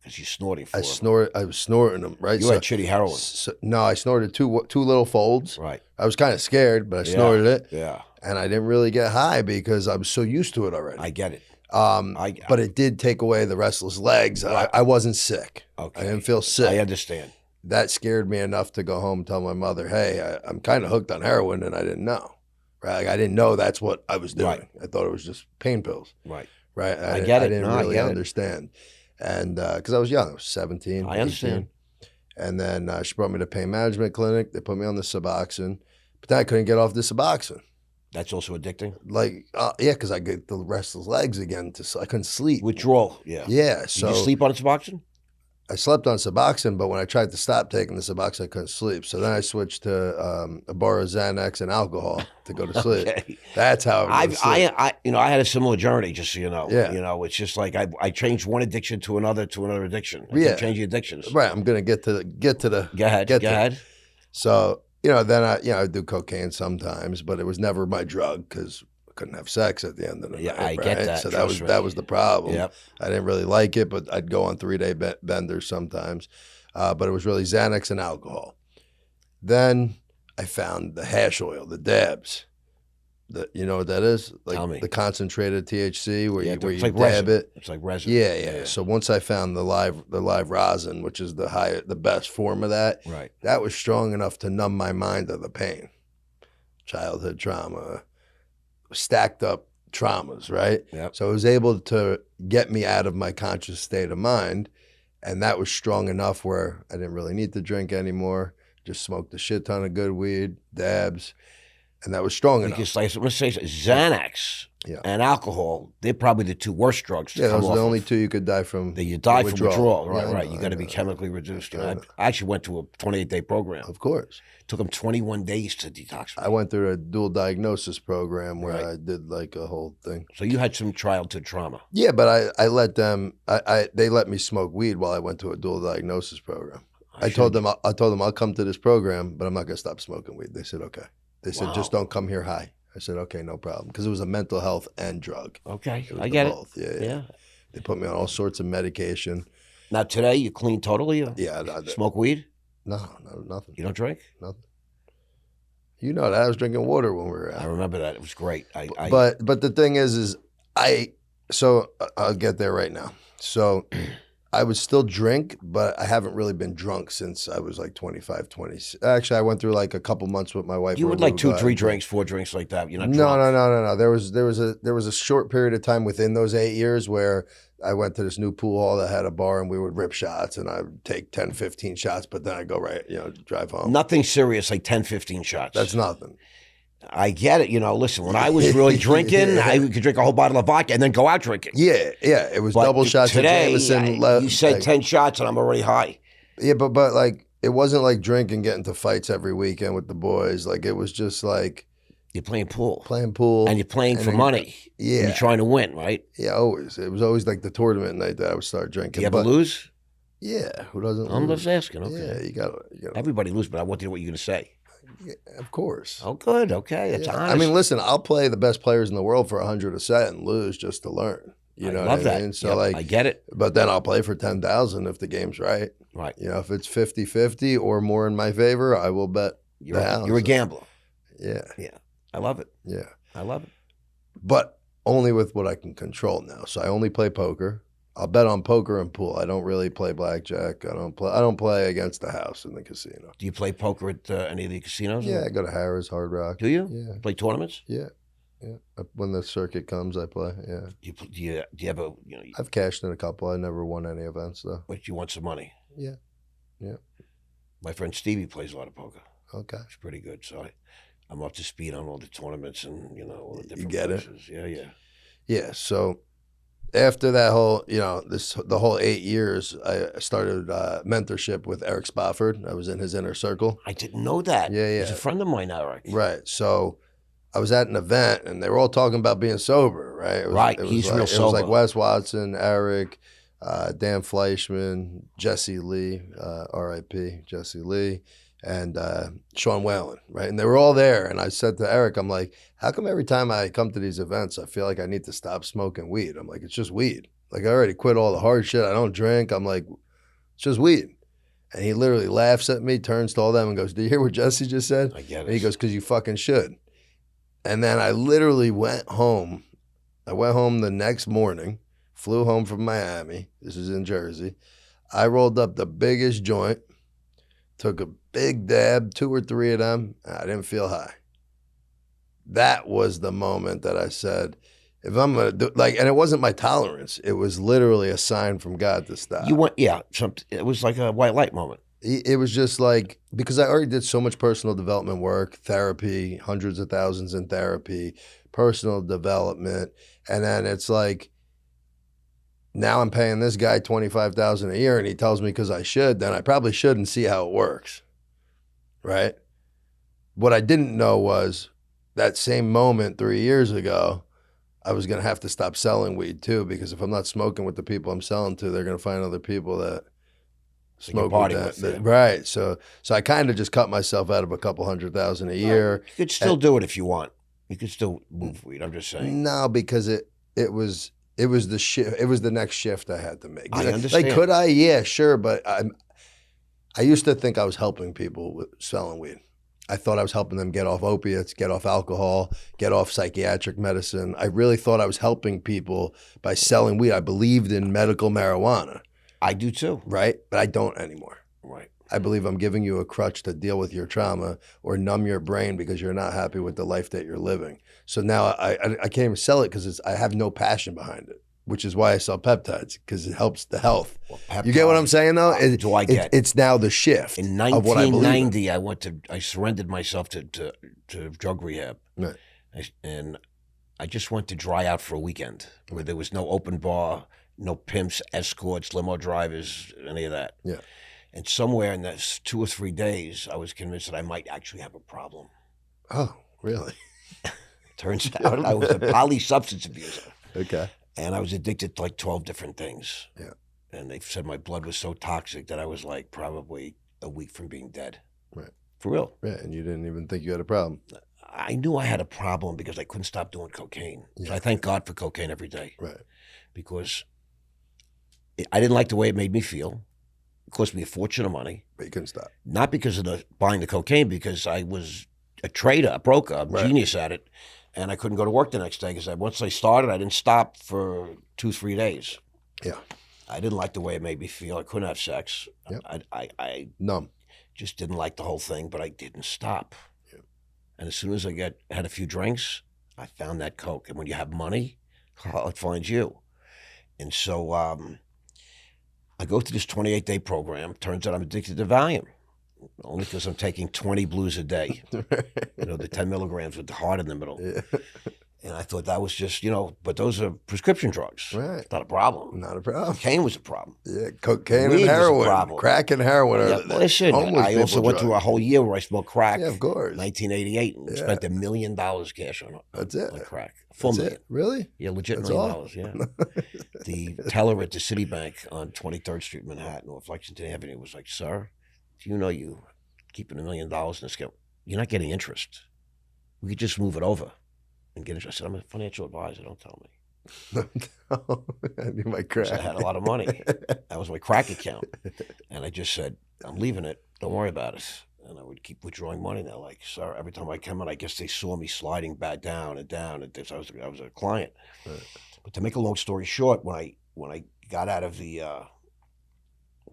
Because you're snorting for I them. was snorting them, right? You had shitty heroin. No, I snorted two little folds. Right. I was kind of scared, but I snorted it. Yeah. And I didn't really get high because I was so used to it already. I get it. But it did take away the restless legs. Right. I wasn't sick. Okay. I didn't feel sick. I understand. That scared me enough to go home and tell my mother, hey, I'm kind of hooked on heroin and I didn't know. Right? Like, I didn't know that's what I was doing. Right. I thought it was just pain pills. Right. Right? I get it. I didn't No, I really get it. understand. And because I was young, I was 17. I understand. 18. And then she brought me to pain management clinic. They put me on the Suboxone. But then I couldn't get off the Suboxone. That's also addicting. Like, yeah, because I get the restless legs again. I couldn't sleep. Withdrawal. Yeah. Yeah. Did So you sleep on Suboxone? I slept on Suboxone, but when I tried to stop taking the Suboxone, I couldn't sleep. So then I switched to a bar of Xanax and alcohol to go to sleep. Okay. That's how I went to sleep. I had a similar journey, just so you know. Yeah. You know, it's just like I changed one addiction to another addiction. I Yeah. kept changing addictions. Right. I'm gonna get to the Go ahead. Get Go there. ahead. So then I do cocaine sometimes, but it was never my drug because I couldn't have sex at the end of the Yeah, night. I get right? that, So trust me. that was the problem. Yep. I didn't really like it, but I'd go on 3-day benders sometimes. But it was really Xanax and alcohol. Then I found the hash oil, the dabs. You know what that is? Like Tell me. the concentrated THC where you it's like dab resin. it. It's like resin. Yeah. So once I found the live rosin, which is the best form of that, Right. that was strong enough to numb my mind of the pain. Childhood trauma, stacked up traumas, right? Yep. So it was able to get me out of my conscious state of mind. And that was strong enough where I didn't really need to drink anymore. Just smoked a shit ton of good weed, dabs. And that was strong enough. Because like, let's say Xanax and alcohol, they're probably the two worst drugs to Yeah, come those off are the only of. two you could die from. That you die from withdrawal. Right, Yeah, right. You got to be chemically reduced. You know, I actually went to a 28-day program. Of course. Took them 21 days to detoxify. I went through a dual diagnosis program where Right. I did like a whole thing. So you had some childhood trauma. Yeah, but I let them. They let me smoke weed while I went to a dual diagnosis program. I told them I'll come to this program, but I'm not gonna stop smoking weed. They said okay. They said just don't come here high. I said okay, no problem, because it was a mental health and drug. Okay, It was I get both. it. Yeah. They put me on all sorts of medication. Now today you clean totally. Yeah. Smoke weed? No, nothing. You don't drink? Nothing. You know that I was drinking water when we were I out. remember that. It was great. But the thing is I'll get there right now. So I would still drink, but I haven't really been drunk since I was like 25, 20. Actually, I went through like a couple months with my wife. you where would we like would 2, go out 3 and drink. drinks, 4 drinks like that. You're not No. drunk. There was a short period of time within those 8 years where I went to this new pool hall that had a bar and we would rip shots and I would take 10, 15 shots, but then I'd go drive home. Nothing serious, like 10, 15 shots. That's nothing. I get it. Listen, when I was really drinking, I could drink a whole bottle of vodka and then go out drinking. Yeah. It was But double shots today, of Jameson. you said like, 10 shots and I'm already high. Yeah, but like it wasn't like drinking, getting to fights every weekend with the boys. Like it was just like You're playing pool. playing pool. And you're playing and for then- money. Yeah. And you're trying to win, right? Yeah, always. It was always like the tournament night that I would start drinking. Do you ever But lose? yeah, who doesn't I'm lose? just asking. Okay. Yeah, you got Everybody loses, but I want to know what you're going to say. yeah, of course. Oh, good. Okay. That's Yeah. honest. I mean, listen, I'll play the best players in the world for 100 a set and lose just to learn. You know love what I that. mean? So Yep, I get it. but then I'll play for 10,000 if the game's right. Right. If it's 50-50 or more in my favor, I will bet You're, the house. you're a gambler. Yeah. I love it. Yeah. I love it. But only with what I can control now. So I only play poker. I'll bet on poker and pool. I don't really play blackjack. I don't play against the house in the casino. Do you play poker at any of the casinos? Yeah, I go to Harrah's, Hard Rock. Do you? Yeah. Play tournaments? Yeah. When the circuit comes, I play. Yeah. Do you ever, I've cashed in a couple. I never won any events though. but you want some money? Yeah. My friend Stevie plays a lot of poker. Okay. It's pretty good. So I'm up to speed on all the tournaments and, all the different get it? places. Yeah. Yeah. So after that whole, the whole 8 years, I started mentorship with Eric Spofford. I was in his inner circle. I didn't know that. Yeah. He's a friend of mine, Eric. Right. So I was at an event and they were all talking about being sober, right? Right. He's real It was like sober. Wes Watson, Eric, Dan Fleischman, Jesse Lee, R.I.P. Jesse Lee, and Sean Whalen, right? And they were all there. And I said to Eric, I'm like, how come every time I come to these events, I feel like I need to stop smoking weed? I'm like, it's just weed. Like, I already quit all the hard shit. I don't drink. I'm like, it's just weed. And he literally laughs at me, turns to all them and goes, do you hear what Jesse just said? I get it. And he goes, because you fucking should. And then I literally went home. I went home the next morning, flew home from Miami. This is in Jersey. I rolled up the biggest joint, took a big dab, 2 or 3 of them. And I didn't feel high. That was the moment that I said, if I'm going to do, and it wasn't my tolerance. It was literally a sign from God to stop. It was like a white light moment. It was just like, because I already did so much personal development work, therapy, hundreds of thousands in therapy, personal development. And then it's like, now I'm paying this guy $25,000 a year and he tells me because I should, then I probably should and see how it works. Right? What I didn't know was that same moment 3 years ago, I was going to have to stop selling weed too, because if I'm not smoking with the people I'm selling to, they're going to find other people that smoke with that. Right. So I kind of just cut myself out of a couple $100,000 a year. You could still do it if you want. You could still move weed. I'm just saying. No, because it was the shift. It was the next shift I had to make. I understand. Like, could I? Yeah, sure. But I used to think I was helping people with selling weed. I thought I was helping them get off opiates, get off alcohol, get off psychiatric medicine. I really thought I was helping people by selling weed. I believed in medical marijuana. I do too. Right? But I don't anymore. Right. I believe I'm giving you a crutch to deal with your trauma or numb your brain because you're not happy with the life that you're living. So now I can't even sell it because I have no passion behind it, which is why I sell peptides, because it helps the health. Well, you get what I'm saying, though? Do I get? It's now the shift. In of what I 1990, I surrendered myself to drug rehab. Right. And I just went to dry out for a weekend where there was no open bar, no pimps, escorts, limo drivers, any of that. Yeah. And somewhere in those 2 or 3 days, I was convinced that I might actually have a problem. Oh, really? Turns out I was a polysubstance abuser. Okay. And I was addicted to like 12 different things. Yeah. And they said my blood was so toxic that I was like probably a week from being dead. Right. For real. Yeah, and you didn't even think you had a problem. I knew I had a problem because I couldn't stop doing cocaine. Yeah. So I thank God for cocaine every day. Right. Because I didn't like the way it made me feel. It cost me a fortune of money. But you couldn't stop. Not because of buying the cocaine, because I was a trader, a broker, a genius at it. And I couldn't go to work the next day because once I started, I didn't stop for 2-3 days. Yeah. I didn't like the way it made me feel. I couldn't have sex. Yep. I Numb. just didn't like the whole thing, but I didn't stop. Yep. And as soon as I had a few drinks, I found that Coke. And when you have money, it finds you. And so I go through this 28-day program. Turns out I'm addicted to Valium. Only because I'm taking 20 blues a day. The 10 milligrams with the heart in the middle. Yeah. And I thought that was just, but those are prescription drugs. Right. It's not a problem. Not a problem. Cocaine was a problem. Yeah, cocaine Weed and heroin. was a problem. Crack and heroin. Yeah, listen, I also went through a whole year where I smoked crack. Yeah, of course. 1988, and spent $1 million cash on That's it. On crack. Full That's million. it. Really? Yeah, legit That's $1 all? million, yeah. The teller at the Citibank on 23rd Street, Manhattan, off Lexington Avenue was like, sir, do you know you keeping $1 million in this account? You're not getting interest. We could just move it over and get interest. I said, I'm a financial advisor, don't tell me. I need my crack. I had a lot of money. That was my crack account. And I just said, I'm leaving it. Don't worry about it. And I would keep withdrawing money. And they're like, sir, every time I come in, I guess they saw me sliding back down and down. And I was a client. Right. But to make a long story short, when I got out of the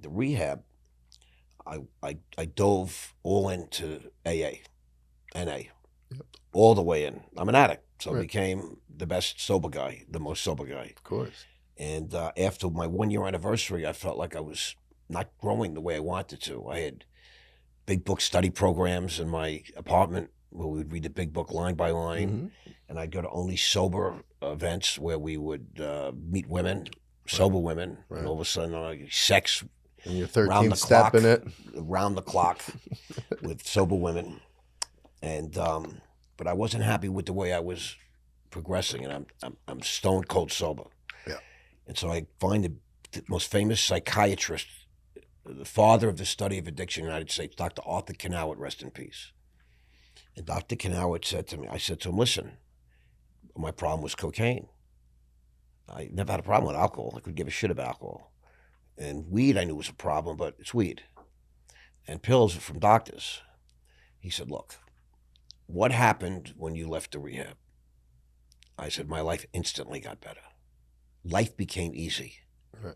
rehab, I dove all into AA, NA, all the way in. I'm an addict. So I became the best sober guy, the most sober guy. Of course. And after my 1-year anniversary, I felt like I was not growing the way I wanted to. I had big book study programs in my apartment where we'd read the big book line by line. Mm-hmm. And I'd go to only sober events where we would meet women, sober women, and all of a sudden sex And you're round 13th the step clock, in it. round the clock with sober women. And but I wasn't happy with the way I was progressing, and I'm stone cold sober. Yeah. And so I find the most famous psychiatrist, the father of the study of addiction in the United States, Dr. Arthur Knauert, rest in peace. And Dr. Knauert said to me, I said to him, listen, my problem was cocaine. I never had a problem with alcohol. I couldn't give a shit about alcohol. And weed I knew was a problem, but it's weed. And pills from doctors. He said, look, what happened when you left the rehab? I said, my life instantly got better. Life became easy. Right.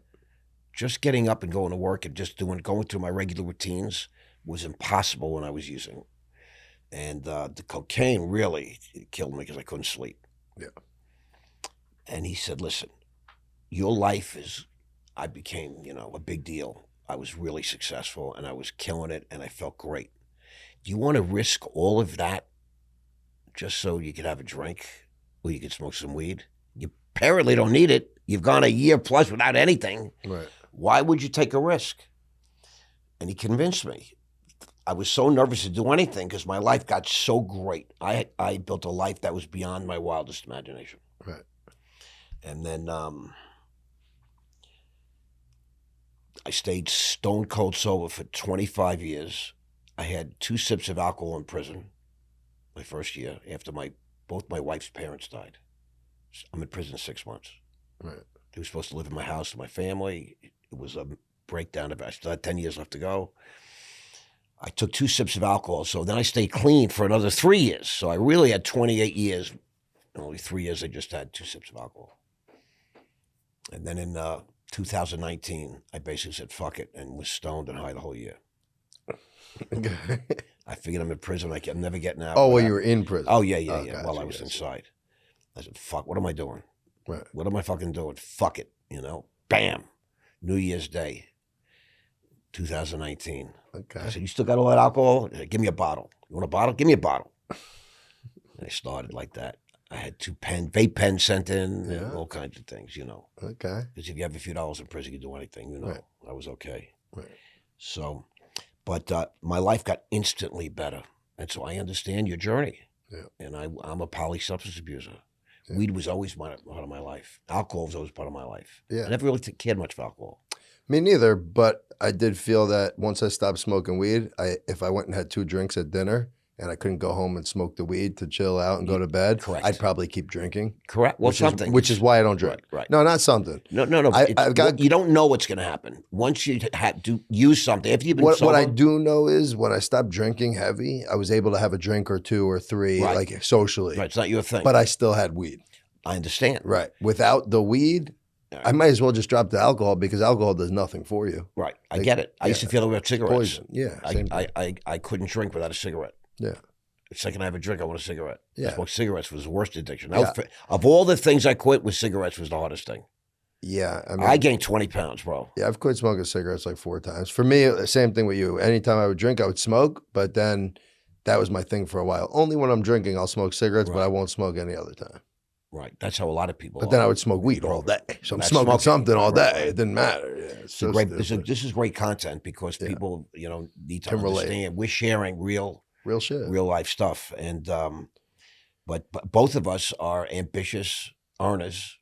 Just getting up and going to work and just going through my regular routines was impossible when I was using. And the cocaine really killed me because I couldn't sleep. Yeah. And he said, listen, your life I became, a big deal. I was really successful and I was killing it and I felt great. Do you want to risk all of that just so you could have a drink or you could smoke some weed? You apparently don't need it. You've gone a year plus without anything. Right. Why would you take a risk? And he convinced me. I was so nervous to do anything because my life got so great. I built a life that was beyond my wildest imagination. Right. And then I stayed stone cold sober for 25 years. I had 2 sips of alcohol in prison my first year after both my wife's parents died. I'm in prison 6 months. Right. They were supposed to live in my house with my family. It was a breakdown. I still had 10 years left to go. I took 2 sips of alcohol, so then I stayed clean for another 3 years. So I really had 28 years. Only 3 years I just had 2 sips of alcohol. And then in 2019, I basically said, fuck it, and was stoned and high the whole year. I figured I'm in prison. I'm never getting out. Oh, well, you were in prison. Oh, yeah. Gotcha, While I was inside. I said, fuck, what am I doing? Right. What am I fucking doing? Fuck it, Bam. New Year's Day, 2019. Okay. I said, you still got all that alcohol? Said, give me a bottle. You want a bottle? Give me a bottle. And I started like that. I had 2 vape pens sent in, and all kinds of things, Okay. Because if you have a few dollars in prison, you can do anything, Right. I was okay. Right. So, but my life got instantly better. And so I understand your journey. Yeah. And I'm a polysubstance abuser. Yeah. Weed was always part of my life. Alcohol was always part of my life. Yeah. I never really cared much for alcohol. Me neither, but I did feel that once I stopped smoking weed, if I went and had 2 drinks at dinner and I couldn't go home and smoke the weed to chill out and go to bed, Correct. I'd probably keep drinking. Correct. Well, which is why I don't drink. Right. No, not something. No. I've You don't know what's going to happen. Once you use something, if you've been sober. What I do know is when I stopped drinking heavy, I was able to have a drink or 2 or 3, Right. like socially. Right, it's not your thing. But I still had weed. I understand. Right. Without the weed, Right. I might as well just drop the alcohol because alcohol does nothing for you. Right. I get it. I used to feel that with cigarettes. Poison. Yeah. Same thing. I couldn't drink without a cigarette. Yeah. The second I have a drink, I want a cigarette. Yeah. I smoked cigarettes was the worst addiction. Yeah. Of all the things I quit, cigarettes was the hardest thing. Yeah. I gained 20 pounds, bro. Yeah, I've quit smoking cigarettes like 4 times. For me, same thing with you. Anytime I would drink, I would smoke, but then that was my thing for a while. Only when I'm drinking, I'll smoke cigarettes, but I won't smoke any other time. Right. That's how a lot of people But then I would smoke weed all day. So I'm That's smoking something all day. Right. It didn't matter. Yeah, it's so great, stupid. this is great content because people, need to understand. We're sharing real shit. real life stuff. And but both of us are ambitious earners,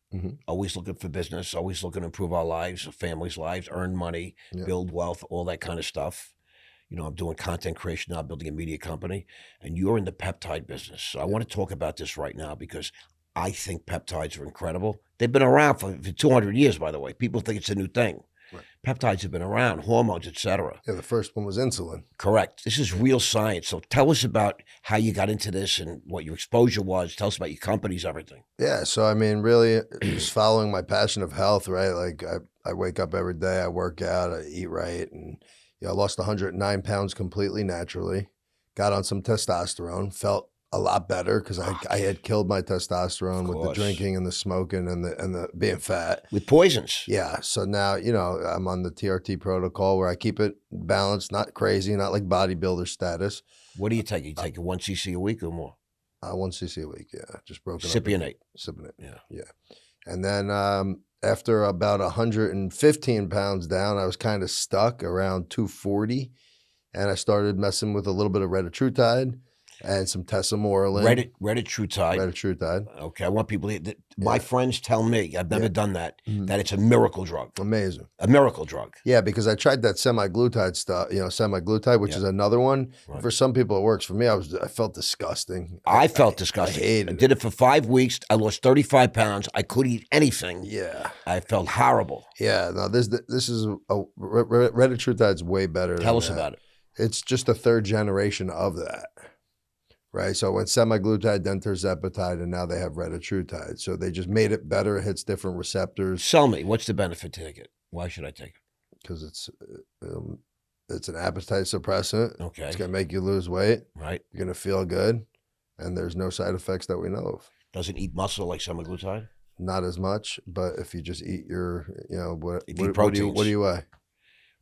always looking for business, always looking to improve our lives, our families' lives, earn money, build wealth, all that kind of stuff. I'm doing content creation now, building a media company, and you're in the peptide business. So I want to talk about this right now because I think peptides are incredible. They've been around for 200 years, by the way. People think it's a new thing. Right. Peptides have been around, hormones, etc. Yeah, the first one was insulin. Correct. This is real science. So tell us about how you got into this and what your exposure was. Tell us about your companies, everything. Yeah, so I mean, really just following my passion of health, right? Like I wake up every day, I work out, I eat right, and I lost 109 pounds completely naturally. Got on some testosterone, felt a lot better because I had killed my testosterone with the drinking and the smoking and the being fat. With poisons. Yeah. So now, I'm on the TRT protocol where I keep it balanced, not crazy, not like bodybuilder status. What do you take? You take 1 cc a week or more? 1 cc a week. Yeah, just broken up. Cypionate. Sipping it. Yeah. And then after about 115 pounds down, I was kind of stuck around 240, and I started messing with a little bit of retatrutide and some tesamorelin. Retatrutide. Retatrutide. Okay, I want people to, my friends tell me, I've never done that, that it's a miracle drug. Amazing. A miracle drug. Yeah, because I tried that semaglutide stuff, semaglutide, which is another one. Right. For some people, it works. For me, I felt disgusting. I felt disgusting. I hated I did it for 5 weeks. I lost 35 pounds. I couldn't eat anything. Yeah. I felt horrible. Yeah, no, this is retatrutide's way better. Tell us about it. It's just a third generation of that, right? So when semaglutide, then tirzepatide, and now they have retatrutide. So they just made it better. It hits different receptors. Tell me, what's the benefit to take it? Why should I take it? Because it's an appetite suppressant. Okay. It's gonna make you lose weight. Right. You're gonna feel good, and there's no side effects that we know of. Doesn't eat muscle like semaglutide? Not as much, but if you just eat your, what do you weigh?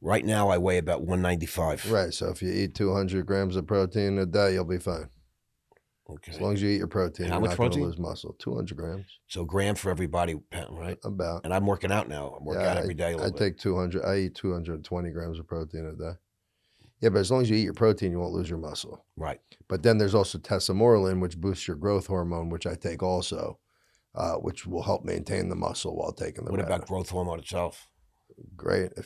Right now, I weigh about 195. Right. So if you eat 200 grams of protein a day, you'll be fine. Okay. As long as you eat your protein, How you're much not going to protein? lose muscle. 200 grams. So a gram for every body pound, right? About. And I'm working out now. I'm working out every day a little bit. I take 200. I eat 220 grams of protein a day. Yeah, but as long as you eat your protein, you won't lose your muscle. Right. But then there's also tesamorelin, which boosts your growth hormone, which I take also, which will help maintain the muscle while taking the What about growth hormone itself? Great. I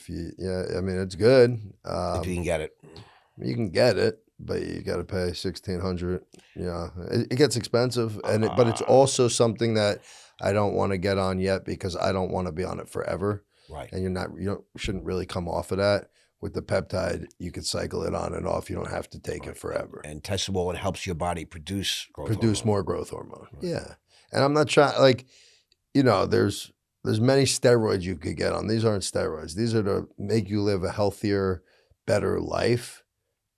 mean, it's good. If you can get it. You can get it, but you got to pay $1,600. Yeah, it gets expensive, but it's also something that I don't want to get on yet because I don't want to be on it forever. Right. And shouldn't really come off of that. With the peptide, you could cycle it on and off. You don't have to take it forever. And tesamorelin helps your body produce more growth hormone. Right. Yeah. And I'm not trying there's many steroids you could get on. These aren't steroids. These are to make you live a healthier, better life,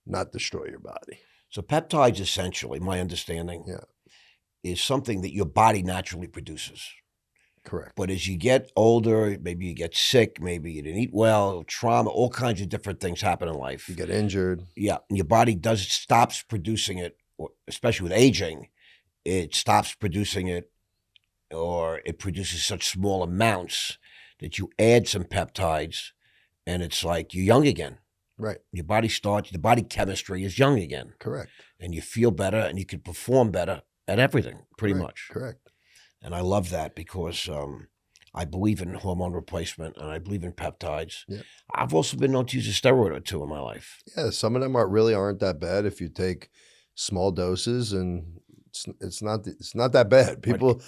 not destroy your body. So peptides, essentially, my understanding, is something that your body naturally produces. Correct. But as you get older, maybe you get sick, maybe you didn't eat well, trauma, all kinds of different things happen in life. You get injured. Yeah, and your body stops producing it, especially with aging. It stops producing it, or it produces such small amounts that you add some peptides, and it's like you're young again. Right. Your body the body chemistry is young again. Correct. And you feel better, and you can perform better at everything, pretty much. Correct. And I love that because I believe in hormone replacement and I believe in peptides. Yeah. I've also been known to use a steroid or two in my life. Yeah, some of them aren't that bad if you take small doses, and it's not that bad. People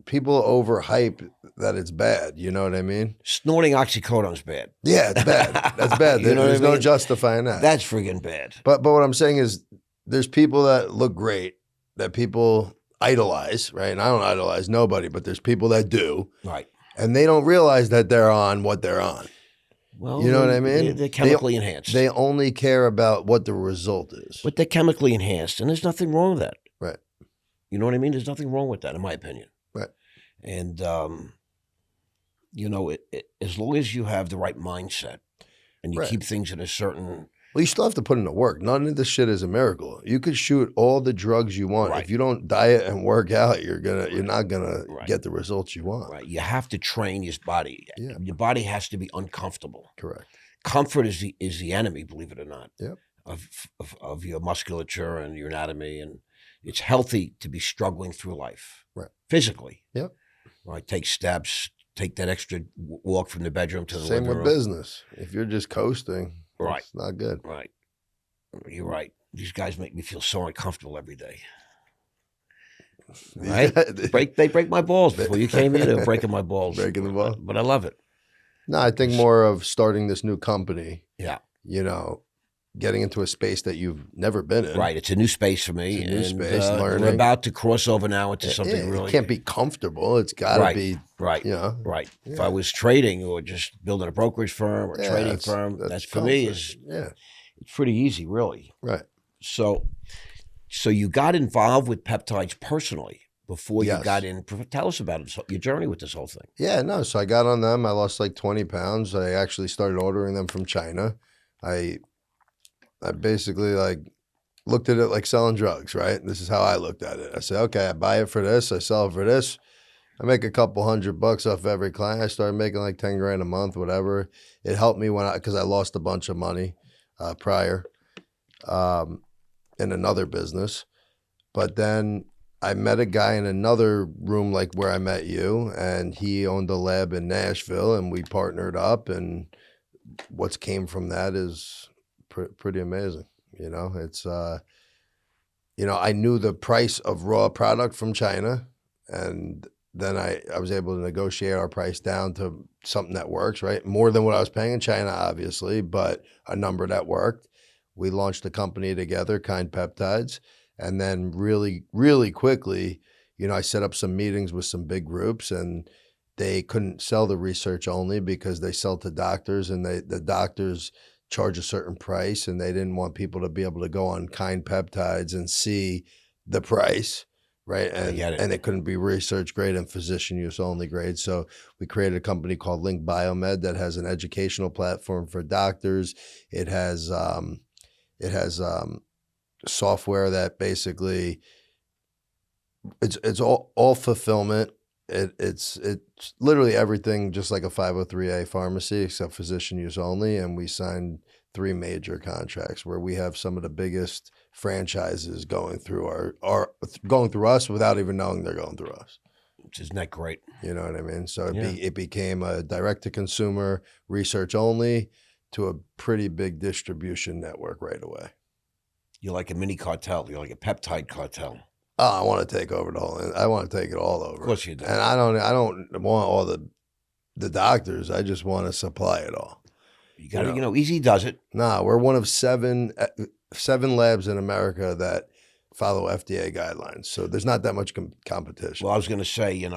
overhype that it's bad. You know what I mean? Snorting oxycodone's bad. Yeah, it's bad. That's bad. There's no justifying that. That's friggin' bad. But what I'm saying is, there's people that look great that people idolize, right? And I don't idolize nobody, but there's people that do. Right. And they don't realize that they're on what they're on. Well, you know what I mean? They're chemically enhanced. They only care about what the result is. But they're chemically enhanced, and there's nothing wrong with that. Right. You know what I mean? There's nothing wrong with that, in my opinion. Right. And, as long as you have the right mindset and you keep things in a certain... Well, you still have to put in the work. None of this shit is a miracle. You could shoot all the drugs you want. Right. If you don't diet and work out, you're not gonna get the results you want. Right. You have to train your body. Yeah. Your body has to be uncomfortable. Correct. Comfort is the enemy, believe it or not. Yep. Of your musculature and your anatomy, and it's healthy to be struggling through life. Right. Physically. Yep. Right. Take steps. Take that extra walk from the bedroom to the Same living room. with business. If you're just coasting. Right. It's not good. Right. You're right. These guys make me feel so uncomfortable every day. Right? They break my balls before you came here. They were breaking my balls. Breaking the balls. But I love it. No, I think more of starting this new company. Yeah. Getting into a space that you've never been in. Right. It's a new space for me. It's a new space, learning. We're about to cross over now into something really... It can't be comfortable. It's got to be... Right. Right. Yeah. If I was trading or just building a brokerage firm or trading firm, that's for me is... Yeah. It's pretty easy, really. Right. So you got involved with peptides personally before you got in. Tell us about it, your journey with this whole thing. Yeah, no. So I got on them. I lost like 20 pounds. I actually started ordering them from China. I basically looked at it like selling drugs, right? This is how I looked at it. I said, okay, I buy it for this, I sell it for this. I make a couple $100 off every client. I started making like 10 grand a month, whatever. It helped me because I lost a bunch of money prior in another business. But then I met a guy in another room like where I met you, and he owned a lab in Nashville, and we partnered up, and what's came from that is pretty amazing. It's, I knew the price of raw product from China, and then I was able to negotiate our price down to something that works, right? More than what I was paying in China, obviously, but a number that worked. We launched a company together, Peptides. And then really, really quickly, I set up some meetings with some big groups, and they couldn't sell the research only because they sell to doctors, and the doctors charge a certain price, and they didn't want people to be able to go on Peptides and see the price. Right. And it couldn't be research grade and physician use only grade. So we created a company called Link Biomed that has an educational platform for doctors. It has software that basically it's all fulfillment. It's literally everything just like a 503A pharmacy except physician use only. And we signed 3 major contracts where we have some of the biggest franchises going through going through us without even knowing they're going through us. Isn't that great? You know what I mean? So it became a direct to consumer research only to a pretty big distribution network right away. You're like a mini cartel. You're like a peptide cartel. Oh, I want to take over I want to take it all over. Of course you do. And I don't want all the doctors. I just want to supply it all. You got to, Easy does it. Nah, we're one of seven labs in America that follow FDA guidelines. So there's not that much competition. Well, I was going to say, you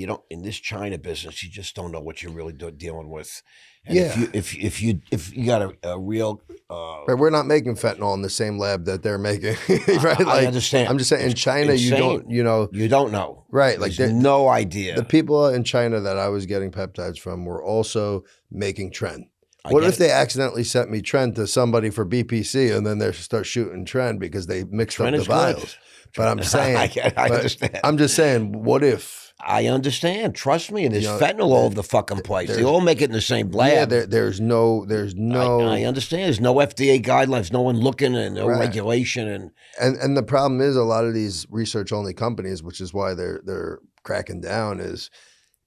don't, in this China business, you just don't know what you're really dealing with. And if you got a real, right, we're not making fentanyl in the same lab that they're making, right? I understand. I'm just saying, in China, insane. you don't know, right? Like there's no idea. The people in China that I was getting peptides from were also making Trend. What if they accidentally sent me Trend to somebody for BPC and then they start shooting Trend because they mixed up the vials? But I'm saying, I understand. I'm just saying, what if? I understand. Trust me. And there's fentanyl all over the fucking place. They all make it in the same lab. Yeah, there's no. I understand. There's no FDA guidelines. No one looking, and no regulation. And the problem is a lot of these research only companies, which is why they're cracking down, is,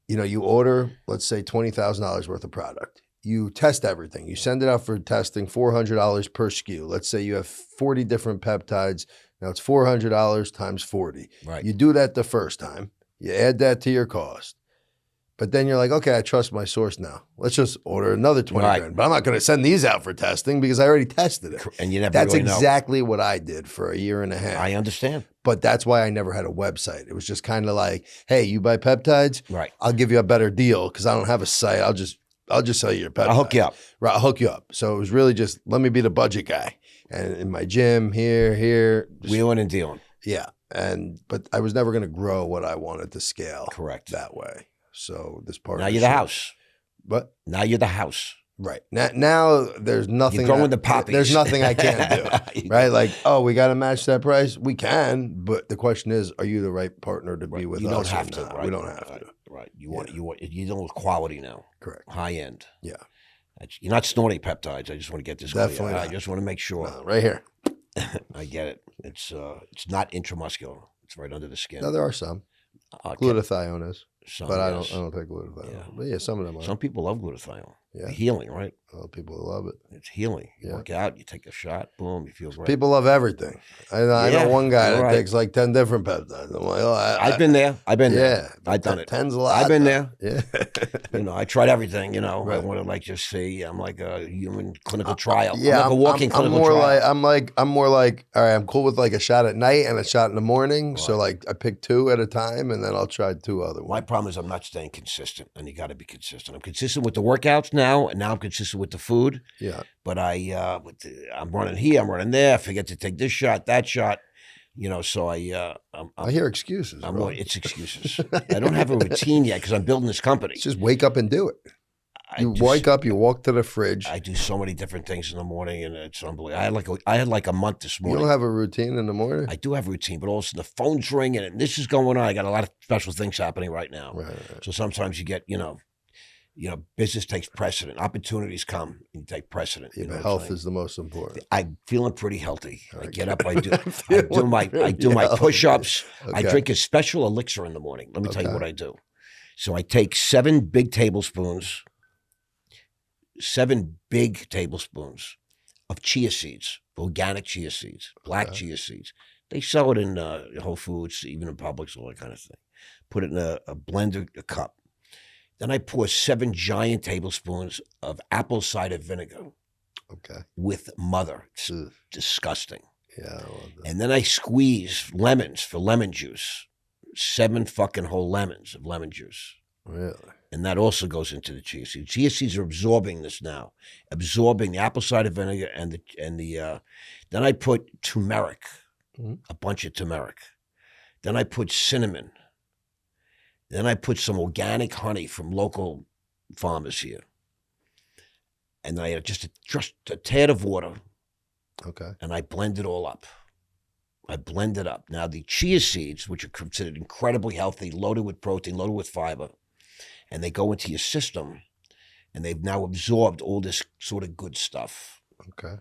you order, let's say $20,000 worth of product. You test everything. You send it out for testing, $400 per SKU. Let's say you have 40 different peptides. Now it's $400 times 40. Right. You do that the first time. You add that to your cost. But then you're like, okay, I trust my source now. Let's just order another 20 grand. But I'm not going to send these out for testing because I already tested it. And you never That's really exactly what I did for a year and a half. I understand. But that's why I never had a website. It was just kind of like, hey, you buy peptides? Right. I'll give you a better deal because I don't have a site. I'll just sell you your peptides. I'll hook you up. Right, I'll hook you up. So it was really just, let me be the budget guy. And in my gym, here. Wheeling and dealing. Yeah. But I was never going to grow what I wanted to scale. Correct. That way. So this part. Now you're the house. What? Now you're the house. Right. Now there's nothing. You're going the poppies. There's nothing I can't do. Right. Like, oh, we got to match that price. We can. But the question is, are you the right partner to be with us? You don't have to. Right? We don't have to. Right. You deal with quality now. Correct. High end. Yeah. You're not snorting peptides. I just want to get this Definitely clear. I just want to make sure. No, right here. I get it. It's not intramuscular. It's right under the skin. No, there are some. Glutathione is. But I don't take glutathione. Yeah. But yeah, some of them are. Some people love glutathione. Yeah. Healing, right? Well, people love it. It's healing. You work out, you take a shot, boom, you feel great. People love everything. I know one guy that takes like 10 different peptides. I'm like, I've been there. Yeah. I've done it. 10's a lot. I've been there. Yeah. I tried everything, Right. I want to just see, I'm like a human clinical trial. Yeah. I'm like a walking clinical trial. I'm more like, all right, I'm cool with like a shot at night and a shot in the morning. Right. So like I pick 2 at a time and then I'll try 2 other ones. My problem is I'm not staying consistent, and you got to be consistent. I'm consistent with the workouts now, and now I'm consistent with the food. Yeah. But I'm running here, I'm running there. I forget to take this shot, that shot. So I hear excuses. It's excuses. I don't have a routine yet because I'm building this company. Just wake up and do it. You wake up, you walk to the fridge. I do so many different things in the morning, and it's unbelievable. I had like a month this You morning. don't have a routine in the morning? I do have a routine, but all of a sudden the phone's ringing, and this is going on. I got a lot of special things happening right now. Right. So sometimes you get, business takes precedent. Opportunities come and you take precedent. Yeah, but health is the most important. I'm feeling pretty healthy. I get up, I do Feeling my healthy. push-ups. Okay. I drink a special elixir in the morning. Let me tell you what I do. So I take 7 big tablespoons of chia seeds, organic chia seeds, black chia seeds. They sell it in Whole Foods, even in Publix, all that kind of thing. Put it in a blender, a cup. Then I pour 7 giant tablespoons of apple cider vinegar with mother. It's disgusting. Yeah, I love that. And then I squeeze lemons for lemon juice. 7 fucking whole lemons of lemon juice. Really? And that also goes into the chia seeds. Chia seeds are absorbing this now, absorbing the apple cider vinegar and the. Then I put turmeric, a bunch of turmeric. Then I put cinnamon. Then I put some organic honey from local farmers here. And then I had just a tad of water. Okay. And I blend it all up. I blend it up. Now, the chia seeds, which are considered incredibly healthy, loaded with protein, loaded with fiber, and they go into your system, and they've now absorbed all this sort of good stuff. Okay.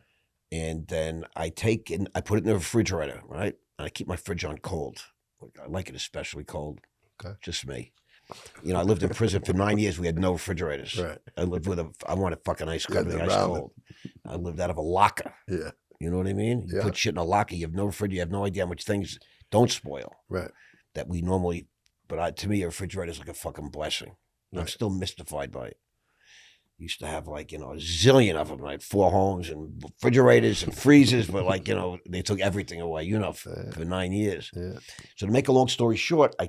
And then I take and I put it in the refrigerator, right? And I keep my fridge on cold. I like it especially cold. Okay. Just me. I lived in prison for 9 years. We had no refrigerators. Right. I lived I wanted fucking ice cream. Yeah, Ice cold. I lived out of a locker. Yeah. You know what I mean? You put shit in a locker. You have no refrigerator. You have no idea how much things don't spoil. Right. That we normally, to me, a refrigerator is like a fucking blessing. Right. I'm still mystified by it. Used to have a zillion of them. I had 4 homes and refrigerators and freezers, but they took everything away, for 9 years. Yeah. So to make a long story short, I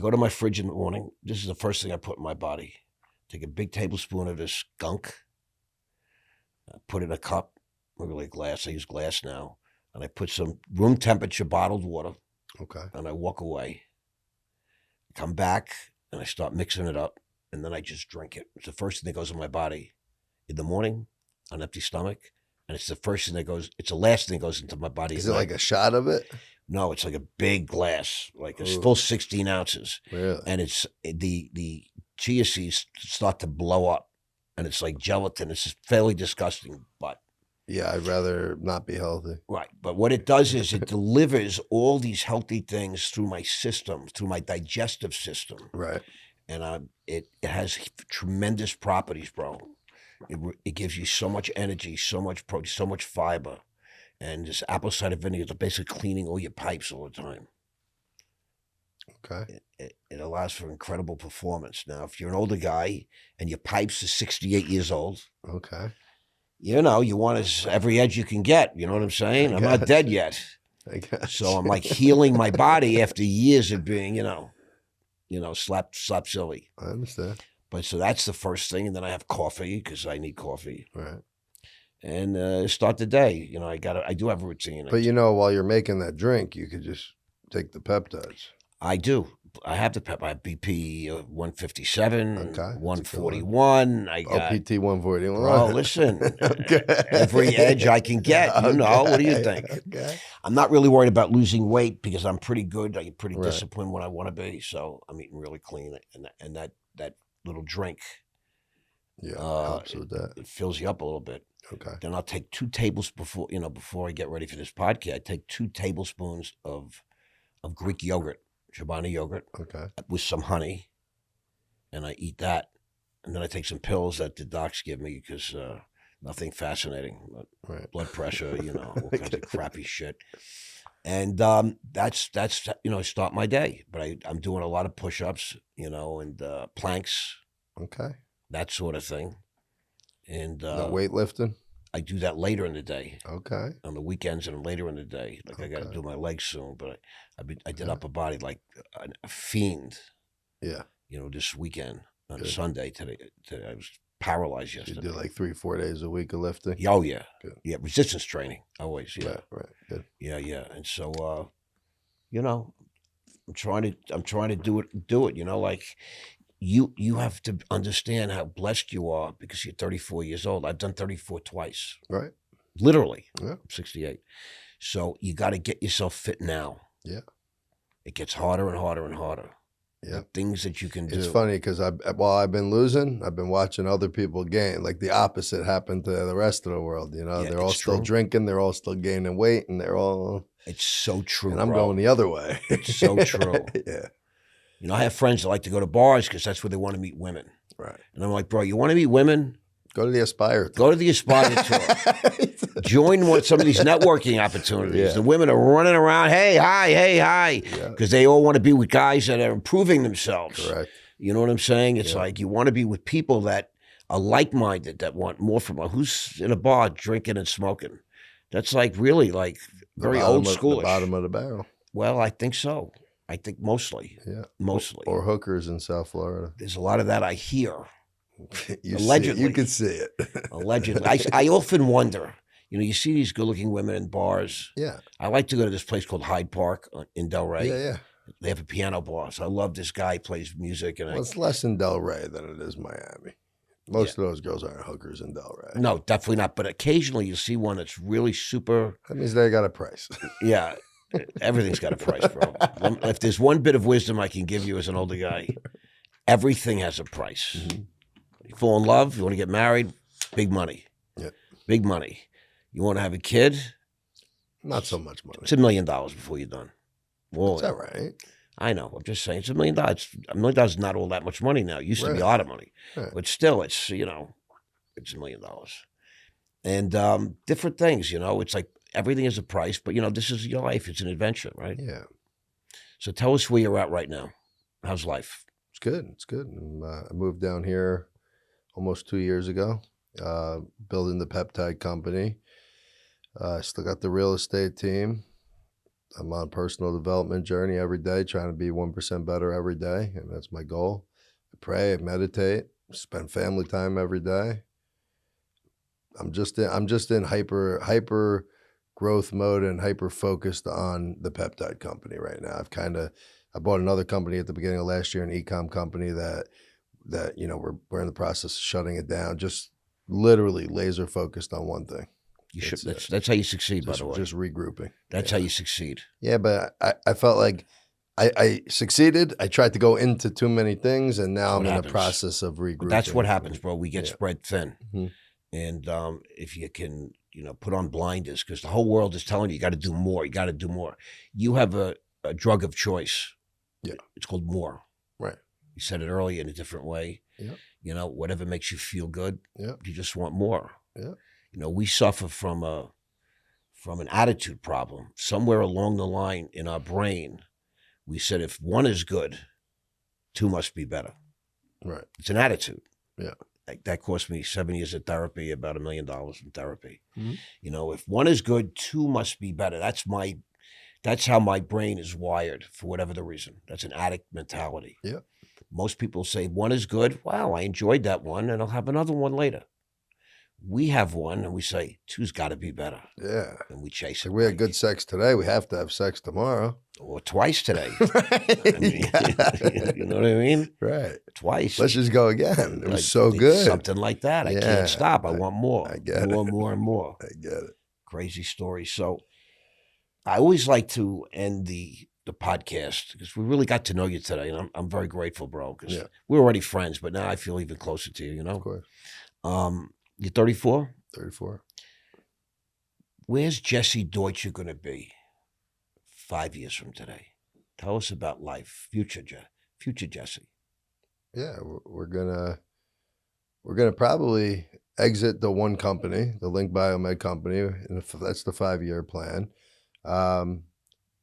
go to my fridge in the morning. This is the first thing I put in my body. Take a big tablespoon of this gunk. I put it in a cup, really glass. I use glass now. And I put some room temperature bottled water. Okay. And I walk away. Come back and I start mixing it up. And then I just drink it. It's the first thing that goes in my body in the morning on an empty stomach. And it's the first thing it's the last thing that goes into my body. Is it like a shot of it? No, it's like a big glass, like a full 16 ounces. Really? And it's the chia seeds start to blow up, and it's like gelatin. It's just fairly disgusting, but yeah, I'd rather not be healthy. Right, but what it does is it delivers all these healthy things through my system, through my digestive system. Right. And it has tremendous properties, bro. It gives you so much energy, so much protein, so much fiber. And this apple cider vinegar is basically cleaning all your pipes all the time. Okay. It allows for incredible performance. Now, if you're an older guy and your pipes are 68 years old, okay, you want every edge you can get. You know what I'm saying? I'm not dead yet. I guess. So I'm like healing my body after years of being, slap silly. I understand. But so that's the first thing. And then I have coffee because I need coffee. Right. And start the day. I do have a routine. But while you're making that drink, you could just take the peptides. I do. I have the I have BP 157, Okay, 141. I got PT 141. Oh, listen. Okay. Every edge I can get. What do you think? Okay. I'm not really worried about losing weight because I'm pretty good. I get pretty Right. disciplined when I want to be. So I'm eating really clean, and that little drink. Yeah, helps with that. It fills you up a little bit. Okay. Then I'll take 2 tablespoons before I get ready for this podcast. I take 2 tablespoons of Greek yogurt, Chobani yogurt, Okay. with some honey, and I eat that. And then I take some pills that the docs give me because nothing fascinating, but Right. blood pressure, all kinds of crappy shit. And that's I start my day. But I'm doing a lot of push-ups, and planks, Okay. that sort of thing. And No weightlifting? I do that later in the day. Okay. On the weekends and later in the day. Like I got to Okay. do my legs soon, but I did upper body like a fiend. Yeah. This weekend on Good. Sunday. Today I was paralyzed You yesterday. do like 3-4 days a week of lifting? Oh yeah, Good. yeah. Resistance training always. Yeah, Right. Good. yeah. And so I'm trying to do it. Like you have to understand how blessed you are because you're 34 years old. I've done 34 twice. Right. Literally. Yeah. I'm 68. So you got to get yourself fit now. Yeah. It gets harder and harder and harder. Yeah. The things that you can do. It's funny because while I've been losing, I've been watching other people gain. Like the opposite happened to the rest of the world. You know, Yeah, they're all it's still true. drinking, they're all still gaining weight, and they're all. It's so true, And I'm bro. going the other way. It's so true. Yeah. You know, I have friends that like to go to bars because that's where they want to meet women. Right. And I'm like, bro, you want to meet women? Go to the Aspire. Go to the Aspire tour. Join some of these networking opportunities. Yeah. The women are running around, hey, hi, because they all want to be with guys that are improving themselves. Correct. You know what I'm saying? It's like you want to be with people that are like-minded, that want more from who's in a bar drinking and smoking. That's like really like very old schoolish. The bottom of the barrel. Well, I think so. I think mostly. Yeah. Mostly. Or hookers in South Florida. There's a lot of that I hear. Allegedly. You can see it. Allegedly. I often wonder, you know, you see these good-looking women in bars. Yeah. I like to go to this place called Hyde Park in Delray. Yeah. They have a piano bar. So I love this guy. He plays music. And it's less in Delray than it is Miami. Most of those girls aren't hookers in Delray. No, definitely not. But occasionally you see one that's really super. That means they got a price. Yeah. Everything's got a price, bro. If there's one bit of wisdom I can give you as an older guy, everything has a price. Mm-hmm. You fall in love, you want to get married, big money. Yeah. Big Big money. You want to have a kid? Not so much money. It's $1 million before you're done. Well, is that right? I know. I'm just saying it's $1 million. $1 million is not all that much money now. It used to be a lot of money. Right. But still, it's, you know, it's $1 million. And different things, you know, it's like everything is a price, but, you know, this is your life. It's an adventure, right? Yeah. So tell us where you're at right now. How's life? It's good. It's good. And, I moved down here almost 2 years ago, building the Peptide company. I still got the real estate team. I'm on a personal development journey every day, trying to be 1% better every day, and that's my goal. I pray, I meditate, spend family time every day. I'm just in hyper growth mode and hyper focused on the Peptide company right now. I bought another company at the beginning of last year, an e-com company that you know we're in the process of shutting it down. Just literally laser focused on one thing. That's how you succeed, by the way. Just regrouping. That's how you succeed. Yeah, but I felt like I succeeded. I tried to go into too many things, and now I'm in the process of regrouping. That's what happens, bro. We get spread thin. Mm-hmm. And if you can, you know, put on blinders, because the whole world is telling you got to do more. You got to do more. You have a drug of choice. Yeah. It's called more. Right. You said it earlier in a different way. Yeah. You know, whatever makes you feel good. Yeah. You just want more. Yeah. You know, we suffer from an attitude problem. Somewhere along the line in our brain, we said if one is good, two must be better. Right. It's an attitude. Yeah. Like that cost me 7 years of therapy, about $1 million in therapy. Mm-hmm. You know, if one is good, two must be better. That's how my brain is wired for whatever the reason. That's an addict mentality. Yeah. Most people say one is good. Wow, I enjoyed that one, and I'll have another one later. We have one, and we say two's got to be better. Yeah. And we chase it. If we had good sex today, we have to have sex tomorrow. Or twice today. Right. I mean, you know what I mean? Right. Twice. Let's just go again. It was so good. Something like that. I can't stop. I want more. I get more, it. More and more. I get it. Crazy story. So I always like to end the podcast because we really got to know you today, and I'm very grateful, bro, because we're already friends, but now I feel even closer to you, you know? Of course. You're 34? 34. Where's Jesse Doichter going to be 5 years from today? Tell us about life, future Jesse. Yeah, we're gonna probably exit the one company, the Link Biomed company, and that's the 5-year plan.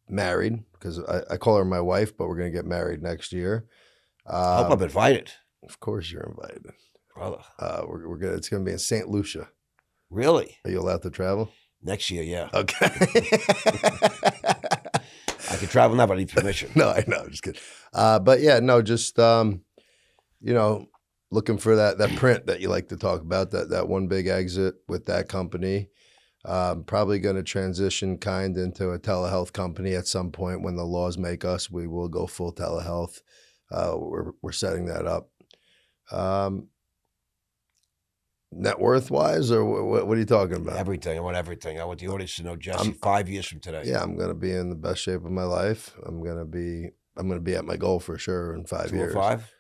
Married, because I call her my wife, but we're gonna get married next year. I hope I'm invited. Of course, you're invited, brother. We're gonna. It's gonna be in St. Lucia. Really? Are you allowed to travel? Next year, yeah. Okay. I can travel now, but I need permission. No, I know. Just kidding. But yeah, no, just you know, looking for that print that you like to talk about, that one big exit with that company. Probably going to transition into a telehealth company at some point when the laws make us. We will go full telehealth. we're setting that up. Net worth wise, or what are you talking about? Everything. I want everything. I want the audience to know Jesse 5 years from today. Yeah, I'm gonna be in the best shape of my life. I'm gonna be at my goal for sure in 5 years. 205?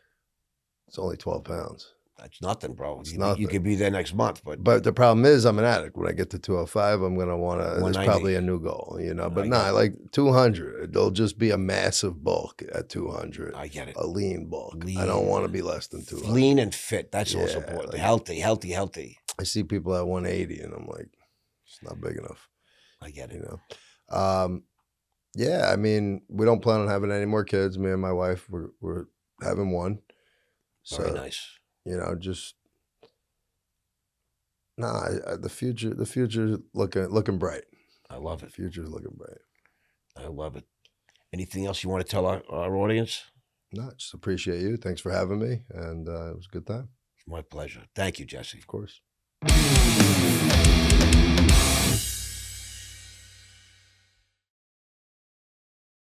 It's only 12 pounds. That's nothing, bro. It's You nothing. could be there next month, But the problem is I'm an addict. When I get to 205, I'm gonna want to. It's 190. probably a new goal, But I nah, get it. like 200. There'll just be a massive bulk at 200. I get it. A lean bulk. Lean. I don't want to be less than 200. Lean and fit. That's also Yeah, important. like- Healthy. I see people at 180, and I'm like, it's not big enough. I get it. Yeah, I mean, we don't plan on having any more kids. Me and my wife, we're having one. So, Very nice. Just the future's looking bright. I love The it. future's looking bright. I love it. Anything else you want to tell our audience? No, just appreciate you. Thanks for having me, and it was a good time. It's my pleasure. Thank you, Jesse. Of course.